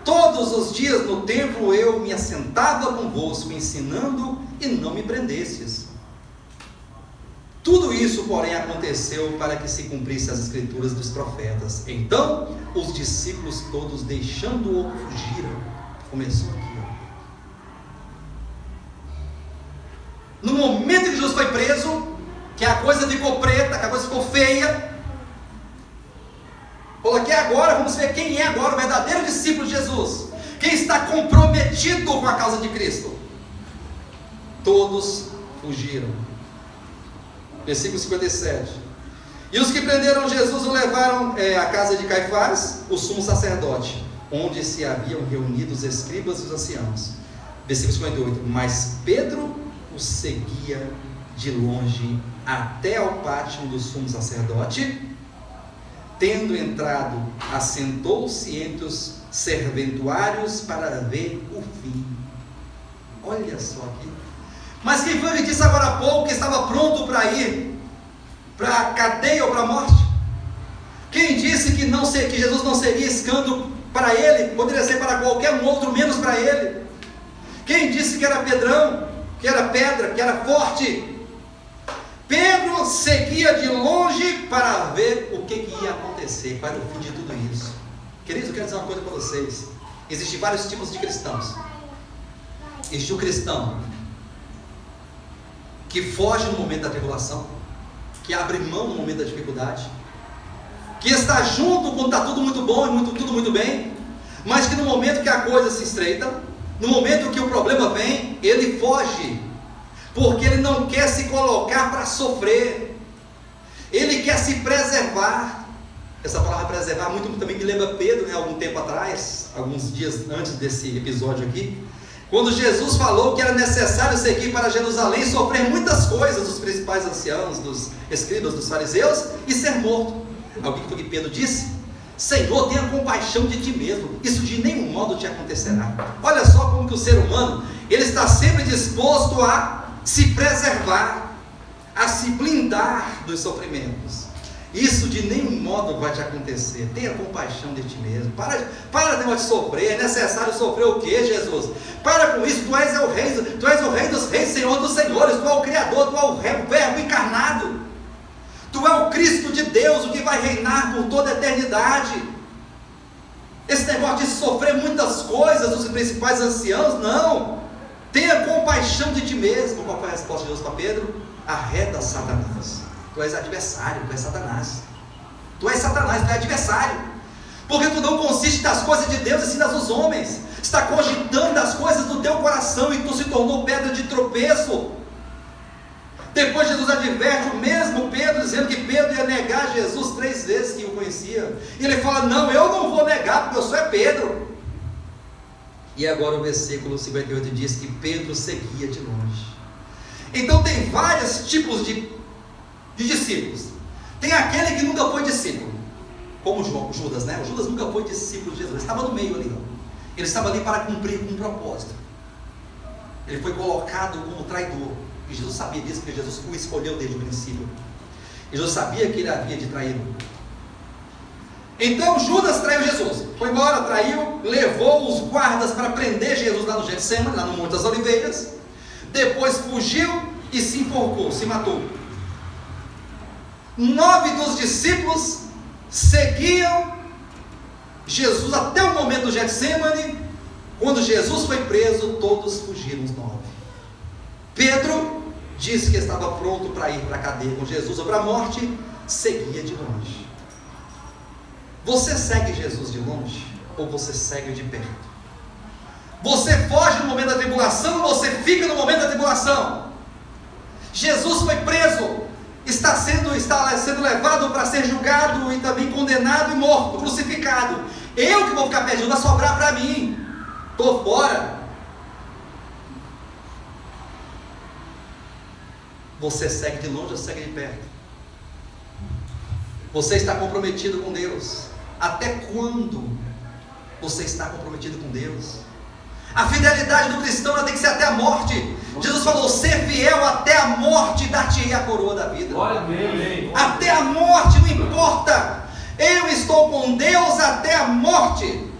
Todos os dias no templo eu me assentava convosco, ensinando, e não me prendestes. Tudo isso, porém, aconteceu para que se cumprisse as escrituras dos profetas. Então os discípulos todos, deixando-o, fugiram. Começou aqui, ó. No momento que Jesus foi preso, que a coisa ficou preta, que a coisa ficou feia, coloquei agora, vamos ver quem é agora o verdadeiro discípulo de Jesus, quem está comprometido com a causa de Cristo. Todos fugiram. Versículo 57. E os que prenderam Jesus o levaram à casa de Caifás, o sumo sacerdote, onde se haviam reunido os escribas e os anciãos. Versículo 58. Mas Pedro o seguia de longe até ao pátio do sumo sacerdote. Tendo entrado, assentou-se entre os serventuários para ver o fim. Olha só aqui. Mas quem foi que disse agora há pouco que estava pronto para ir para a cadeia ou para a morte? Quem disse que Jesus não seria escândalo para ele? Poderia ser para qualquer um outro, menos para ele. Quem disse que era pedrão, que era pedra, que era forte? Pedro seguia de longe para ver o que ia acontecer, para o fim de tudo isso. Queridos, eu quero dizer uma coisa para vocês. Existem vários tipos de cristãos. Existe o cristão que foge no momento da tribulação, que abre mão no momento da dificuldade, que está junto quando está tudo muito bom e tudo muito bem, mas que no momento que a coisa se estreita, no momento que o problema vem, ele foge, porque ele não quer se colocar para sofrer, ele quer se preservar. Essa palavra preservar muito também me lembra Pedro, né, algum tempo atrás, alguns dias antes desse episódio aqui, quando Jesus falou que era necessário seguir para Jerusalém, sofrer muitas coisas dos principais anciãos, dos escribas, dos fariseus, e ser morto. Alguém foi que Pedro disse: Senhor, tenha compaixão de ti mesmo, isso de nenhum modo te acontecerá. Olha só como que o ser humano, ele está sempre disposto a se preservar, a se blindar dos sofrimentos. Isso de nenhum modo vai te acontecer. Tenha compaixão de ti mesmo. Para de sofrer. É necessário sofrer o que, Jesus? Para com isso. Tu és o rei dos reis, Senhor dos senhores. Tu é o Criador, tu é o Verbo encarnado. Tu é o Cristo de Deus, o que vai reinar por toda a eternidade. Esse negócio de sofrer muitas coisas dos principais anciãos, não. Tenha compaixão de ti mesmo. Qual foi a resposta de Deus para Pedro? Arreda Satanás. Tu és adversário, tu és Satanás. Tu és Satanás, tu és adversário. Porque tu não consiste das coisas de Deus e sim das dos homens. Está cogitando das coisas do teu coração e tu se tornou pedra de tropeço. Depois Jesus adverte o mesmo Pedro, dizendo que Pedro ia negar Jesus 3 vezes que o conhecia. E ele fala: não, eu não vou negar, porque eu sou Pedro. E agora o versículo 58 diz que Pedro seguia de longe. Então tem vários tipos de discípulos. Tem aquele que nunca foi discípulo, como Judas, né? O Judas nunca foi discípulo de Jesus, ele estava no meio ali, ó. Ele estava ali para cumprir um propósito. Ele foi colocado como traidor, e Jesus sabia disso, porque Jesus o escolheu desde o princípio. E Jesus sabia que ele havia de traí-lo. Então Judas traiu Jesus, foi embora, traiu, levou os guardas para prender Jesus lá no Getsemane, lá no Monte das Oliveiras. Depois fugiu e se enforcou, se matou. 9 dos discípulos seguiam Jesus até o momento do Getsemane. Quando Jesus foi preso, todos fugiram, os 9. Pedro disse que estava pronto para ir para a cadeia com Jesus ou para a morte, seguia de longe. Você segue Jesus de longe ou você segue de perto? Você foge no momento da tribulação ou você fica no momento da tribulação? Jesus foi preso, está sendo levado para ser julgado e também condenado e morto, crucificado. Eu que vou ficar perdido, vai sobrar para mim. Estou fora. Você segue de longe ou segue de perto? Você está comprometido com Deus? Até quando você está comprometido com Deus? A fidelidade do cristão tem que ser até a morte. Jesus falou: ser fiel até a morte, dar-te-ei a coroa da vida. Até a morte, não importa. Eu estou com Deus até a morte.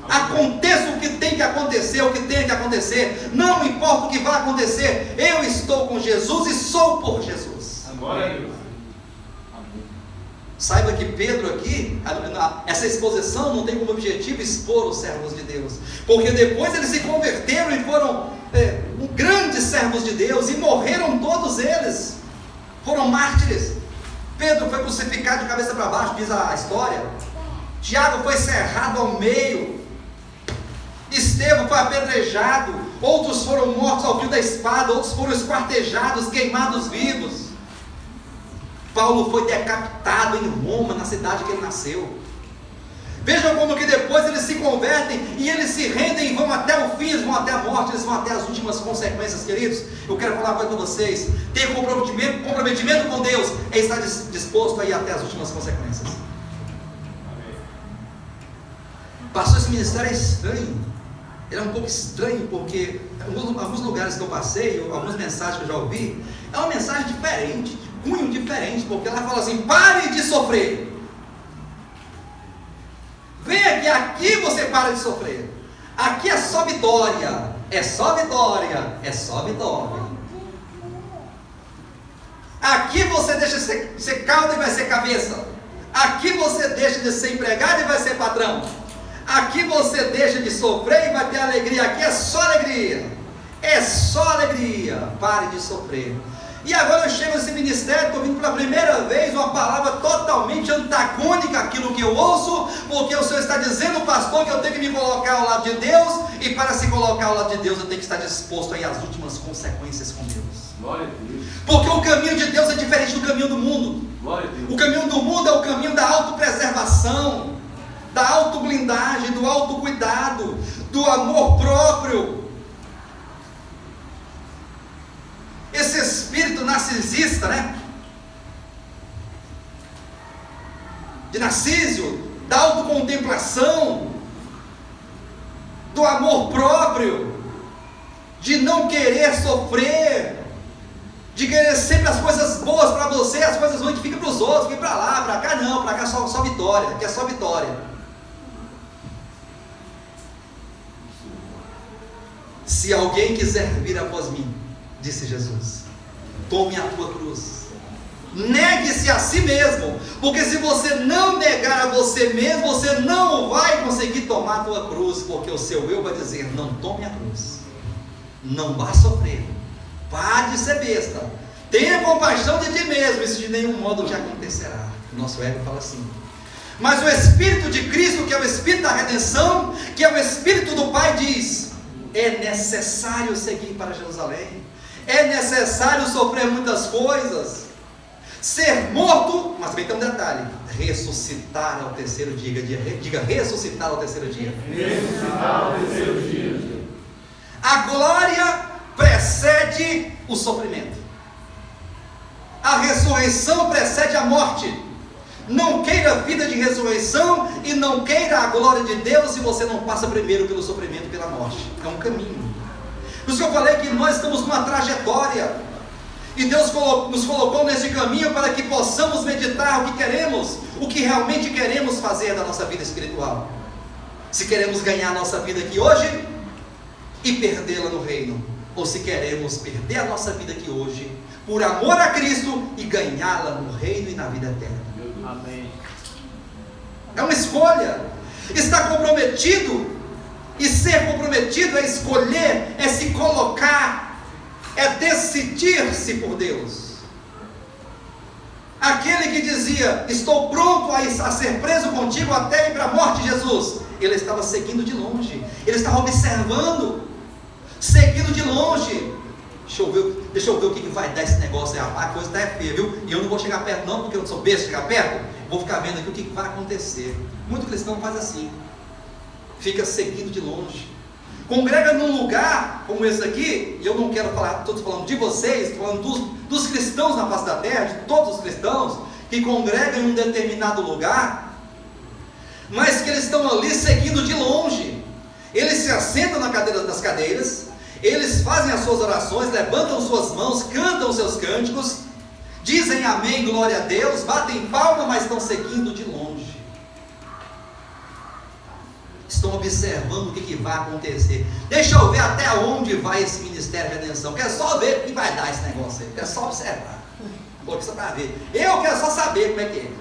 Aconteça o que tem que acontecer, o que tem que acontecer, não importa o que vai acontecer, eu estou com Jesus e sou por Jesus. Glória a Deus. Saiba que Pedro aqui, essa exposição não tem como objetivo expor os servos de Deus, porque depois eles se converteram e foram grandes servos de Deus, e morreram todos eles, foram mártires. Pedro foi crucificado de cabeça para baixo, diz a história. Tiago foi cerrado ao meio. Estevão foi apedrejado. Outros foram mortos ao fio da espada. Outros foram esquartejados, queimados vivos. Paulo foi decapitado em Roma, na cidade que ele nasceu. Vejam como que depois eles se convertem e eles se rendem e vão até o fim, eles vão até a morte, eles vão até as últimas consequências, queridos. Eu quero falar uma coisa para vocês: ter comprometimento com Deus é estar disposto a ir até as últimas consequências. Pastor, esse ministério é estranho. Ele é um pouco estranho porque alguns lugares que eu passei, algumas mensagens que eu já ouvi, é uma mensagem diferente, de cunho diferente, porque ela fala assim: pare de sofrer. Venha que aqui você para de sofrer. Aqui é só vitória. É só vitória. É só vitória. Aqui você deixa de ser cauda e vai ser cabeça. Aqui você deixa de ser empregado e vai ser patrão. Aqui você deixa de sofrer e vai ter alegria. Aqui é só alegria. É só alegria. Pare de sofrer. E agora eu chego nesse ministério, estou vindo pela primeira vez uma palavra totalmente antagônica àquilo que eu ouço, porque o Senhor está dizendo, pastor, que eu tenho que me colocar ao lado de Deus, e para se colocar ao lado de Deus eu tenho que estar disposto a ir às últimas consequências com Deus. Glória a Deus. Porque o caminho de Deus é diferente do caminho do mundo. Glória a Deus. O caminho do mundo é o caminho da autopreservação, da autoblindagem, do autocuidado, do amor próprio. Esse espírito narcisista, né? De Narciso, da autocontemplação, do amor próprio, de não querer sofrer, de querer sempre as coisas boas para você, as coisas ruins que ficam para os outros, que para lá, para cá não, para cá só vitória, aqui é só vitória. Se alguém quiser vir após mim, disse Jesus, tome a tua cruz, negue-se a si mesmo, porque se você não negar a você mesmo, você não vai conseguir tomar a tua cruz, porque o seu eu vai dizer, não tome a cruz, não vá sofrer, pare de ser besta, tenha compaixão de ti mesmo, isso de nenhum modo te acontecerá. O nosso ego fala assim. Mas o Espírito de Cristo, que é o Espírito da redenção, que é o Espírito do Pai, diz: é necessário seguir para Jerusalém, é necessário sofrer muitas coisas, ser morto, mas também tem um detalhe: ressuscitar ao terceiro dia. Diga ressuscitar ao terceiro dia. Ressuscitar ao terceiro dia. A glória precede o sofrimento. A ressurreição precede a morte. Não queira a vida de ressurreição e não queira a glória de Deus se você não passa primeiro pelo sofrimento e pela morte. É um caminho. Por isso que eu falei que nós estamos numa trajetória, e Deus nos colocou nesse caminho para que possamos meditar o que queremos, o que realmente queremos fazer da nossa vida espiritual. Se queremos ganhar a nossa vida aqui hoje e perdê-la no reino, ou se queremos perder a nossa vida aqui hoje por amor a Cristo e ganhá-la no reino e na vida eterna. Amém. É uma escolha. Estar comprometido, e ser comprometido é escolher, é se colocar, é decidir-se por Deus. Aquele que dizia: estou pronto a ser preso contigo até ir para a morte, Jesus, ele estava seguindo de longe, ele estava observando, seguindo de longe. Deixa eu ver o que vai dar esse negócio aí. A coisa está feia, viu? E eu não vou chegar perto não, porque eu não sou besta chegar perto. Vou ficar vendo aqui o que vai acontecer. Muito cristão faz assim, fica seguindo de longe. Congrega num lugar como esse aqui, e eu não quero falar, estou falando de vocês, estou falando dos cristãos na face da terra, de todos os cristãos que congregam em um determinado lugar, mas que eles estão ali seguindo de longe. Eles se assentam na cadeira das cadeiras, eles fazem as suas orações, levantam suas mãos, cantam seus cânticos, dizem amém, glória a Deus, batem palma, mas estão seguindo de longe. Estão observando o que vai acontecer. Deixa eu ver até onde vai esse ministério de redenção. Quero só ver o que vai dar esse negócio aí. Quero só observar. Porque só para ver. Eu quero só saber como é que é.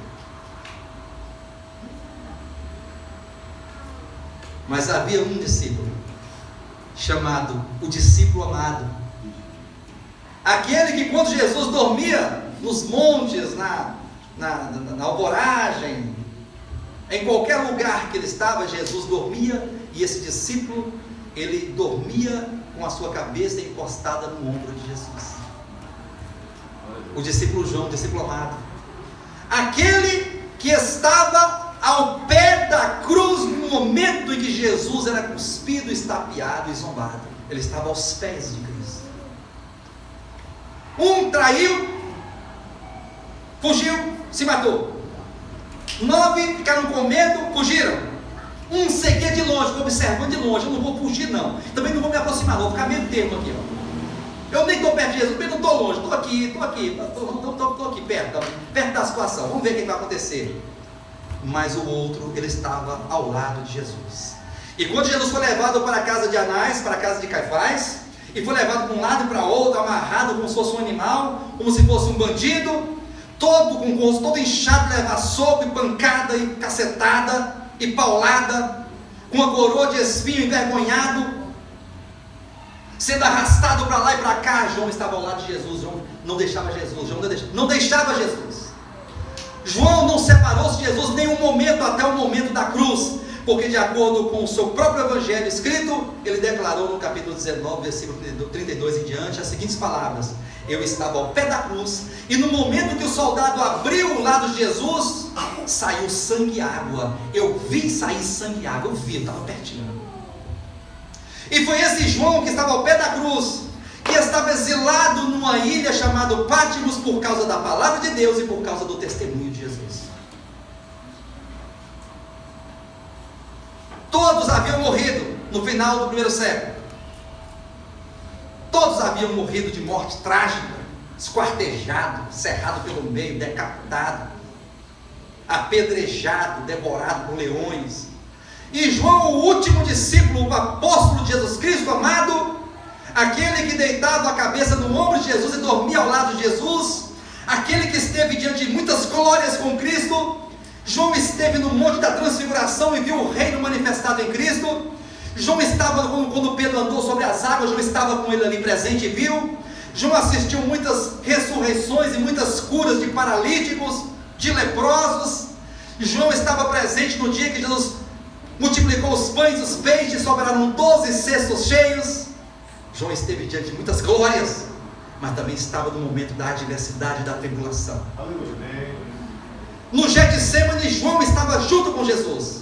Mas havia um discípulo, chamado o discípulo amado. Aquele que quando Jesus dormia nos montes, na alvoragem, em qualquer lugar que ele estava, Jesus dormia, e esse discípulo, ele dormia com a sua cabeça encostada no ombro de Jesus. O discípulo João, o discípulo amado. Aquele que estava ao pé da cruz no momento em que Jesus era cuspido, estapeado e zombado. Ele estava aos pés de Cristo. Um traiu, fugiu, se matou. 9 ficaram com medo, fugiram. Um seguia de longe, observando de longe. Eu não vou fugir não, também não vou me aproximar não, vou ficar meio termo aqui, ó. Eu nem estou perto de Jesus, mas não estou longe, estou aqui perto da situação. Vamos ver o que vai acontecer. Mas o outro, ele estava ao lado de Jesus. E quando Jesus foi levado para a casa de Anás, para a casa de Caifás, e foi levado para um lado e para outro, amarrado como se fosse um animal, como se fosse um bandido, todo com o rosto todo inchado, levar soco e pancada e cacetada e paulada, com uma coroa de espinho, envergonhado, sendo arrastado para lá e para cá. João estava ao lado de Jesus. João não deixava Jesus. Não deixava Jesus. João não separou-se de Jesus em nenhum momento até o momento da cruz, porque de acordo com o seu próprio evangelho escrito, ele declarou no capítulo 19, versículo 32 em diante, as seguintes palavras: eu estava ao pé da cruz, e no momento que o soldado abriu o lado de Jesus, saiu sangue e água. Eu vi sair sangue e água, eu estava pertinho. E foi esse João que estava ao pé da cruz, que estava exilado numa ilha chamada Patmos por causa da palavra de Deus e por causa do testemunho de Jesus. Todos haviam morrido no final do primeiro século. Todos haviam morrido de morte trágica, esquartejado, cerrado pelo meio, decapitado, apedrejado, devorado por leões. E João, o último discípulo, o apóstolo de Jesus Cristo amado, aquele que deitava a cabeça no ombro de Jesus e dormia ao lado de Jesus, aquele que esteve diante de muitas glórias com Cristo. João esteve no Monte da Transfiguração e viu o reino manifestado em Cristo. João estava, quando Pedro andou sobre as águas, João estava com ele ali presente e viu. João assistiu muitas ressurreições e muitas curas de paralíticos, de leprosos. João estava presente no dia que Jesus multiplicou os pães e os peixes, sobraram 12 cestos cheios. João esteve diante de muitas glórias, mas também estava no momento da adversidade, da tribulação. No Getsemane, João estava junto com Jesus.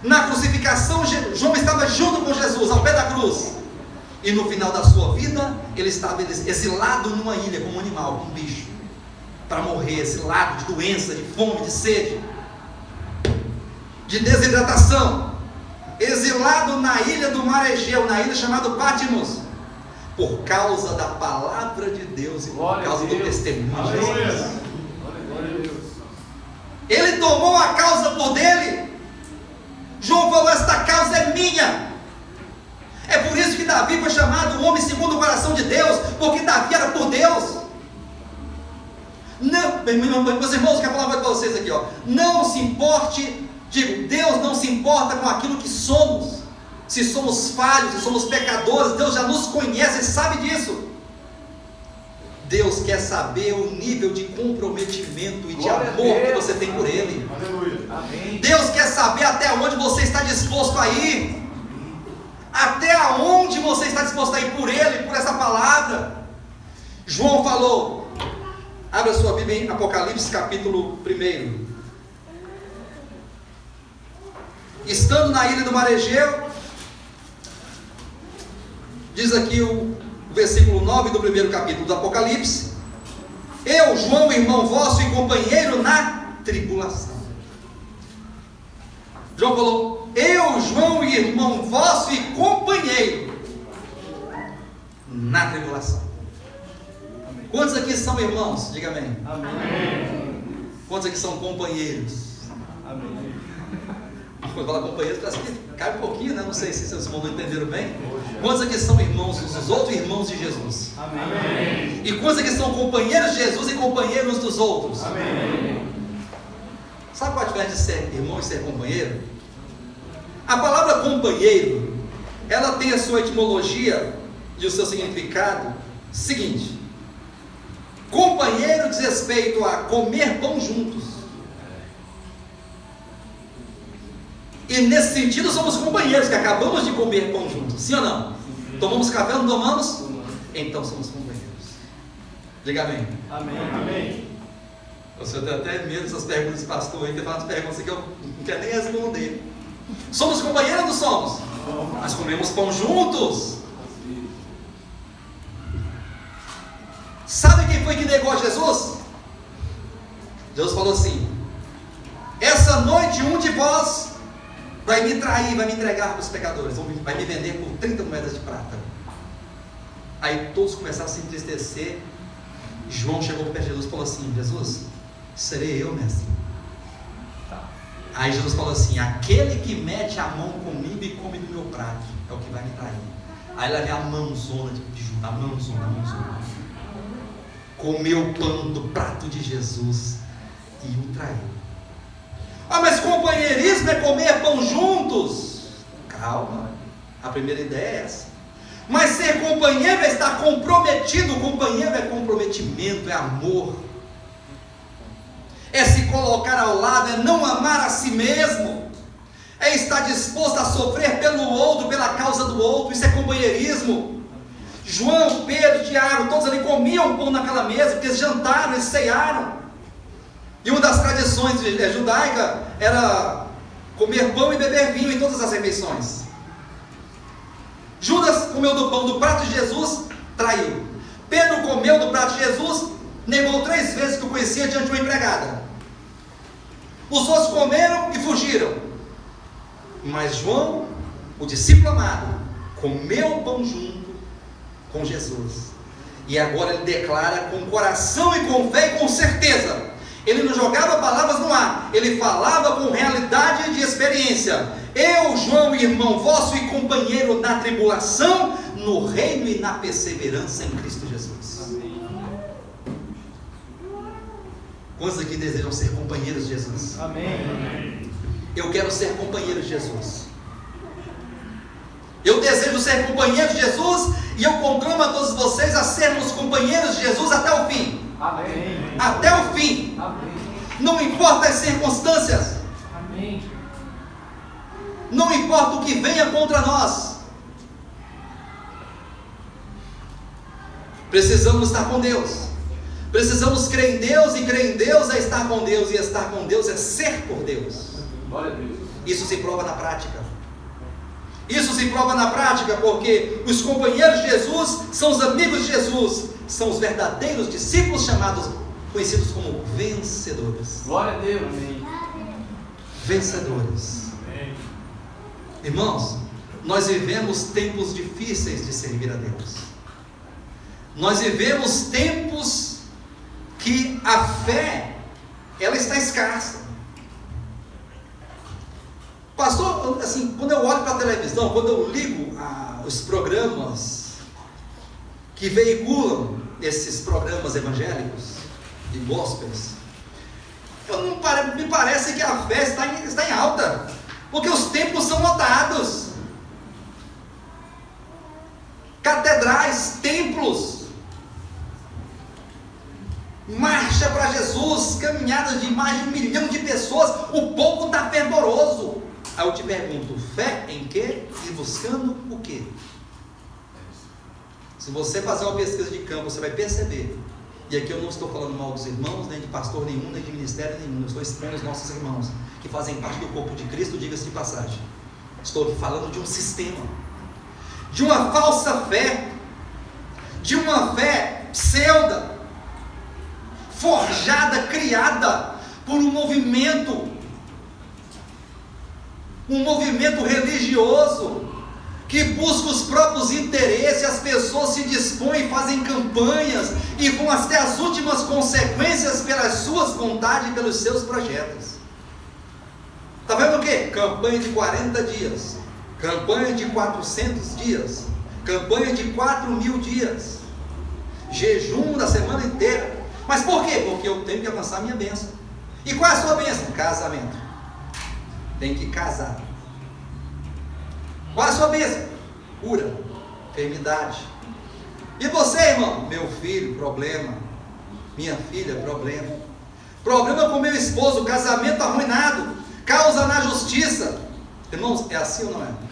Na crucificação, João estava junto com Jesus, ao pé da cruz. E no final da sua vida, ele estava exilado numa ilha, como um animal, como um bicho, para morrer, exilado de doença, de fome, de sede, de desidratação, exilado na ilha do Mar Egeu, na ilha chamada Patmos, por causa da palavra de Deus e por causa do testemunho de Jesus. Ele tomou a causa por dele. João falou: esta causa é minha. É por isso que Davi foi chamado o homem segundo o coração de Deus, porque Davi era por Deus. Não, meus irmãos, eu quero falar para vocês aqui, ó. Não se importe, digo, Deus não se importa com aquilo que somos. Se somos falhos, se somos pecadores, Deus já nos conhece e sabe disso. Deus quer saber o nível de comprometimento e de amor que você tem por Ele. Amém. Deus quer saber até onde você está disposto a ir. Até onde você está disposto a ir por Ele, por essa palavra. João falou, abra sua Bíblia em Apocalipse capítulo 1. Estando na ilha do Mar Egeu, diz aqui o versículo 9 do 1º capítulo do Apocalipse: eu, João, irmão vosso e companheiro na tribulação. João falou: eu, João, irmão vosso e companheiro na tribulação. Quantos aqui são irmãos? Diga amém. Amém. Quantos aqui são companheiros? Amém. Quando fala companheiros, parece que cai um pouquinho, né? Não sei se seus irmãos não entenderam bem. Quantos aqui são irmãos uns dos outros, irmãos de Jesus? Amém. E quantos aqui são companheiros de Jesus e companheiros dos outros? Amém. Sabe qual a diferença de ser irmão e ser companheiro? A palavra companheiro, ela tem a sua etimologia e o seu significado seguinte: companheiro diz respeito a comer pão juntos. E nesse sentido somos companheiros, que acabamos de comer pão juntos, sim ou não? Tomamos café ou não tomamos? Então somos companheiros. Diga amém. Amém. Amém. Você tem até medo dessas perguntas, pastor, aí tem umas perguntas que eu não quero nem responder. Somos companheiros ou não somos? Nós comemos pão juntos. Sabe quem foi que negou Jesus? Deus falou assim: essa noite um de vós vai me trair, vai me entregar para os pecadores, vai me vender por 30 moedas de prata. Aí todos começaram a se entristecer. João chegou perto de Jesus e falou assim: Jesus, serei eu, mestre? Aí Jesus falou assim: aquele que mete a mão comigo e come do meu prato é o que vai me trair. Aí lá vem a mãozona de Judas, a mãozona. Comeu o pão do prato de Jesus e o traiu. Ah, mas companheirismo é comer pão juntos. Calma, a primeira ideia é essa. Mas ser companheiro é estar comprometido. Companheiro é comprometimento, é amor, é se colocar ao lado, é não amar a si mesmo, é estar disposto a sofrer pelo outro, pela causa do outro. Isso é companheirismo. João, Pedro, Tiago, todos ali comiam pão naquela mesa, porque eles jantaram, eles ceiaram. E uma das tradições judaica era comer pão e beber vinho em todas as refeições. Judas comeu do pão do prato de Jesus, traiu. Pedro comeu do prato de Jesus, negou 3 vezes que o conhecia diante de uma empregada. Os outros comeram e fugiram. Mas João, o discípulo amado, comeu o pão junto com Jesus. E agora ele declara com coração e com fé e com certeza. Ele não jogava palavras no ar, ele falava com realidade de experiência. Eu, João, irmão vosso e companheiro na tribulação, no reino e na perseverança em Cristo Jesus. Amém. Quantos aqui desejam ser companheiros de Jesus? Amém. Eu quero ser companheiro de Jesus. Eu desejo ser companheiro de Jesus e eu conclamo a todos vocês a sermos companheiros de Jesus até o fim. Amém. Até o fim. Amém. Não importa as circunstâncias. Amém. Não importa o que venha contra nós. Precisamos estar com Deus. Precisamos crer em Deus, e crer em Deus é estar com Deus, e estar com Deus é ser por Deus. Glória a Deus. Isso se prova na prática. Isso se prova na prática porque os companheiros de Jesus são os amigos de Jesus, são os verdadeiros discípulos conhecidos como vencedores. Glória a Deus. Amém. Vencedores. Amém. Irmãos, nós vivemos tempos difíceis de servir a Deus. Nós vivemos tempos que a fé, ela está escassa. Pastor, assim, quando eu olho para a televisão, quando eu ligo os programas que veiculam esses programas evangélicos e gospels, me parece que a fé está em alta, porque os templos são lotados. Catedrais, templos, marcha para Jesus, caminhadas de mais de 1 milhão de pessoas, o povo está fervoroso. Aí eu te pergunto, fé em quê? E buscando o quê? Se você fazer uma pesquisa de campo, você vai perceber, e aqui eu não estou falando mal dos irmãos, nem de pastor nenhum, nem de ministério nenhum, eu estou expondo os nossos irmãos, que fazem parte do corpo de Cristo, diga-se de passagem. Estou falando de um sistema, de uma falsa fé, de uma fé pseudo, forjada, criada por um movimento religioso, que busca os próprios interesses. As pessoas se dispõem, fazem campanhas, e vão até as últimas consequências pelas suas vontades e pelos seus projetos. Está vendo o quê? Campanha de 40 dias, campanha de 400 dias, campanha de 4.000 dias, jejum da semana inteira. Mas por quê? Porque eu tenho que alcançar a minha bênção. E qual é a sua bênção? Casamento. Tem que casar. Qual é a sua bênção? Cura, enfermidade. E você, irmão? Meu filho, problema. Minha filha, problema. Problema com meu esposo, casamento arruinado, causa na justiça. Irmãos, é assim ou não é?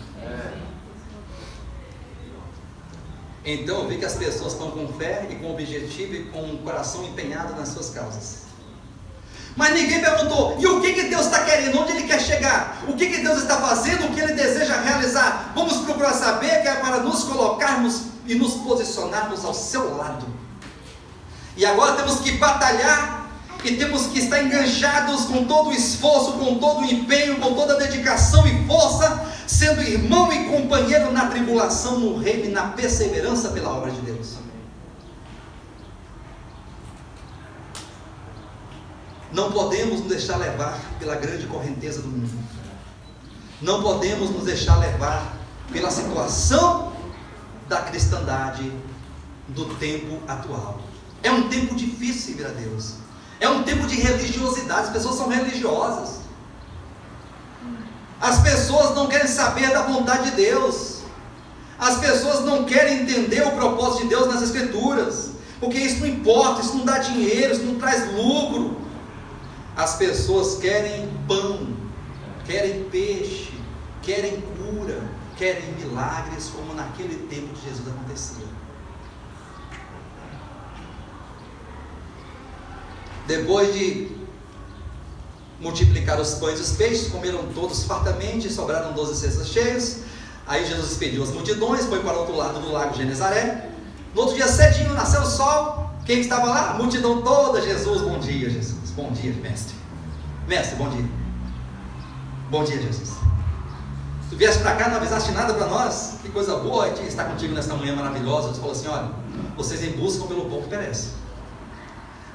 Então eu vi que as pessoas estão com fé e com objetivo e com o coração empenhado nas suas causas. Mas ninguém perguntou, e o que Deus está querendo? Onde Ele quer chegar? O que Deus está fazendo? O que Ele deseja realizar? Vamos procurar saber, que é para nos colocarmos e nos posicionarmos ao seu lado. E agora temos que batalhar, e temos que estar enganjados com todo o esforço, com todo o empenho, com toda a dedicação e força, sendo irmão e companheiro na tribulação, no reino e na perseverança pela obra de Deus. Não podemos nos deixar levar pela grande correnteza do mundo. Não podemos nos deixar levar pela situação da cristandade do tempo atual. É um tempo difícil servir a Deus. É um tempo de religiosidade. As pessoas são religiosas. As pessoas não querem saber da vontade de Deus. As pessoas não querem entender o propósito de Deus nas Escrituras, porque isso não importa, isso não dá dinheiro, isso não traz lucro. As pessoas querem pão, querem peixe, querem cura, querem milagres, como naquele tempo de Jesus acontecia. Depois de multiplicar os pães e os peixes, comeram todos fartamente, sobraram 12 cestos cheios. Aí Jesus despediu as multidões, foi para o outro lado do lago Genezaré. No outro dia cedinho, nasceu o sol. Quem estava lá? A multidão toda. Jesus, bom dia, Jesus. Bom dia, mestre. Mestre, bom dia. Bom dia, Jesus. Tu vieste para cá, não avisaste nada para nós? Que coisa boa estar contigo nesta manhã maravilhosa. Jesus falou assim, olha, vocês me buscam pelo pão que perece.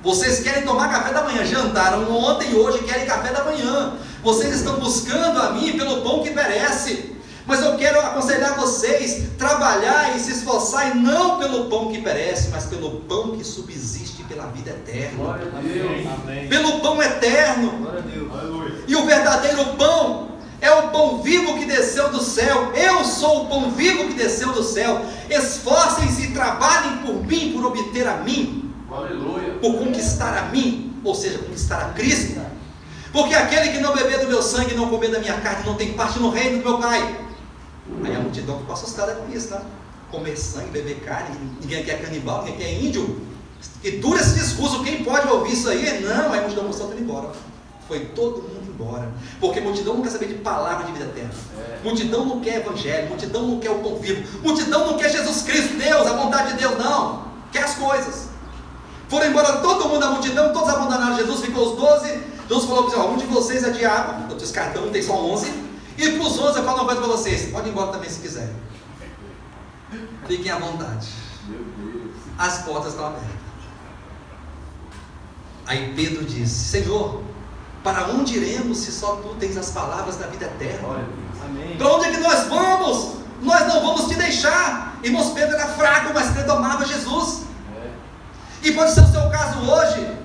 Vocês querem tomar café da manhã, jantaram ontem e hoje querem café da manhã. Vocês estão buscando a mim pelo pão que perece. Mas eu quero aconselhar vocês, trabalhar e se esforçar, e não pelo pão que perece, mas pelo pão que subsiste pela vida eterna. Glória a Deus. Amém. Pelo pão eterno. Glória a Deus. Aleluia. E o verdadeiro pão é o pão vivo que desceu do céu. Eu sou o pão vivo que desceu do céu. Esforcem-se e trabalhem por mim, por obter a mim, Aleluia. por conquistar a mim. ou seja, conquistar a Cristo. Porque aquele que não beber do meu sangue e não comer da minha carne não tem parte no reino do meu Pai. Aí a multidão ficou assustada com isso, né? Comer sangue, beber carne, ninguém quer canibal, ninguém quer índio. E dura esse discurso, quem pode ouvir isso aí? Não, aí a multidão começou a ir embora. Foi todo mundo embora. Porque a multidão não quer saber de palavra de vida eterna. Multidão não quer evangelho, multidão não quer o pão vivo, multidão não quer Jesus Cristo, Deus, a vontade de Deus, não. Quer as coisas. Foram embora todo mundo da multidão, todos abandonaram Jesus, ficou os 12. Jesus falou para eles, um de vocês é diabo, eu descartando, tem só 11. E para os 11 eu falo uma coisa para vocês, pode ir embora também se quiser. Fiquem à vontade. As portas estão abertas. Aí Pedro disse, Senhor, para onde iremos se só Tu tens as palavras da vida eterna? Para onde é que nós vamos? Nós não vamos te deixar. Irmãos, Pedro era fraco, mas Pedro amava Jesus. E pode ser o seu caso hoje.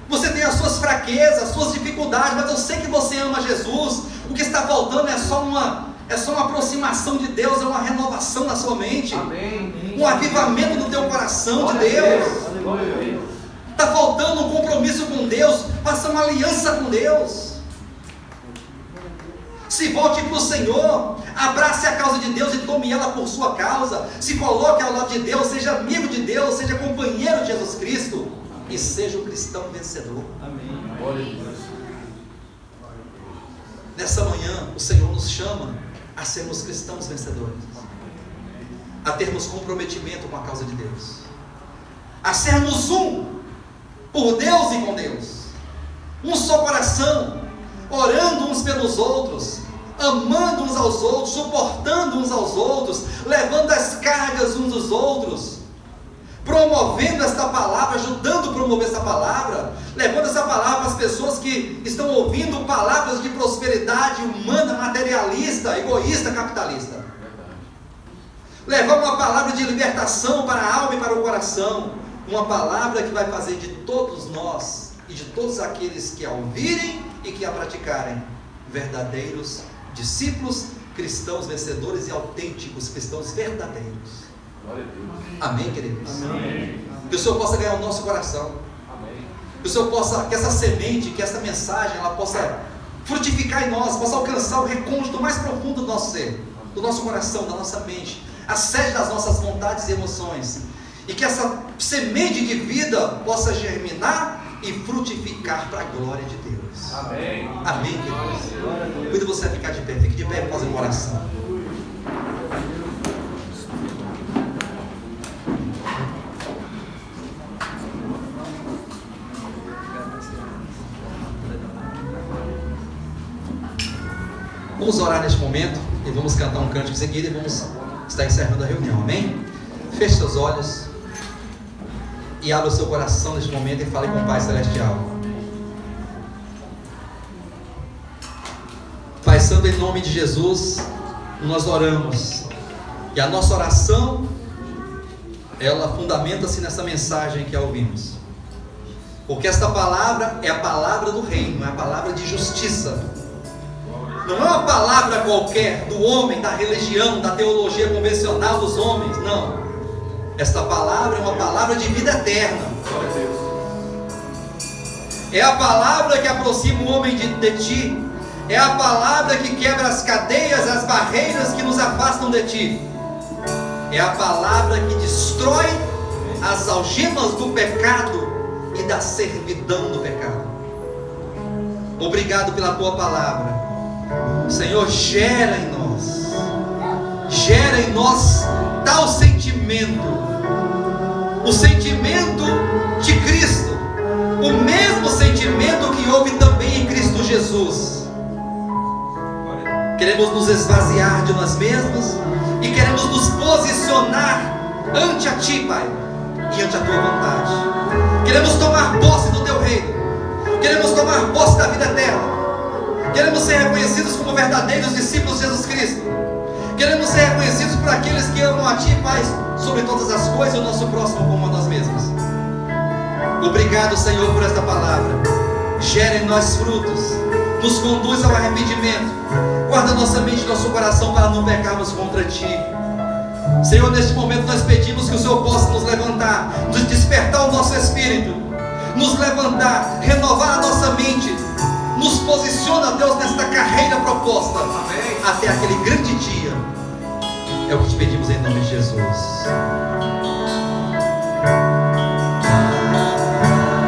Você tem as suas fraquezas, as suas dificuldades, mas eu sei que você ama Jesus. O que está faltando é só uma aproximação de Deus, é uma renovação na sua mente. Amém. Um avivamento no teu coração de Deus. Está faltando um compromisso com Deus. Faça uma aliança com Deus. Se volte para o Senhor, abrace a causa de Deus e tome ela por sua causa. Se coloque ao lado de Deus, seja amigo de Deus, seja companheiro de Jesus Cristo e seja um cristão vencedor. Amém. Nessa manhã, o Senhor nos chama a sermos cristãos vencedores, a termos comprometimento com a causa de Deus, a sermos um por Deus e com Deus, um só coração, orando uns pelos outros, amando uns aos outros, suportando uns aos outros, levando as cargas uns dos outros, promovendo esta palavra, ajudando a promover essa palavra, levando essa palavra para as pessoas que estão ouvindo palavras de prosperidade humana, materialista, egoísta, capitalista. Levar uma palavra de libertação para a alma e para o coração, uma palavra que vai fazer de todos nós e de todos aqueles que a ouvirem e que a praticarem verdadeiros discípulos, cristãos vencedores e autênticos cristãos verdadeiros. Amém, queridos? Amém. Que o Senhor possa ganhar o nosso coração. Amém. Que o Senhor possa, que essa semente, que essa mensagem, ela possa frutificar em nós, possa alcançar o recôndito mais profundo do nosso ser, do nosso coração, da nossa mente, a sede das nossas vontades e emoções, e que essa semente de vida possa germinar e frutificar para a glória de Deus. Amém. Amém, queridos? Cuide você a ficar de pé, fique de pé e faça uma oração. Vamos orar neste momento e vamos cantar um cântico em seguida e vamos estar encerrando a reunião, amém? Feche seus olhos e abra o seu coração neste momento e fale com o Pai Celestial. Pai Santo, em nome de Jesus, nós oramos, e a nossa oração, ela fundamenta-se nessa mensagem que ouvimos, porque esta palavra é a palavra do reino, é a palavra de justiça. Não é uma palavra qualquer do homem, da religião, da teologia convencional dos homens, não. Esta palavra é uma palavra de vida eterna. É a palavra que aproxima o homem de ti. É a palavra que quebra as cadeias, as barreiras que nos afastam de ti. É a palavra que destrói as algemas do pecado e da servidão do pecado. Obrigado pela tua palavra. Senhor, gera em nós tal sentimento, o sentimento de Cristo, o mesmo sentimento que houve também em Cristo Jesus. Queremos nos esvaziar de nós mesmos e queremos nos posicionar ante a Ti, Pai, e ante a Tua vontade. Queremos tomar posse do Teu reino, queremos tomar posse da vida eterna. Queremos ser reconhecidos como verdadeiros discípulos de Jesus Cristo. Queremos ser reconhecidos por aqueles que amam a Ti, Pai, sobre todas as coisas, e o nosso próximo como a nós mesmos. Obrigado, Senhor, por esta palavra. Gera em nós frutos, nos conduz ao arrependimento, guarda nossa mente e nosso coração para não pecarmos contra Ti. Senhor, neste momento nós pedimos que o Senhor possa nos levantar, nos despertar o nosso espírito, nos levantar, renovar a nossa mente. Nos posiciona, Deus, nesta carreira proposta. Amém. Até aquele grande dia. É o que te pedimos em nome de Jesus.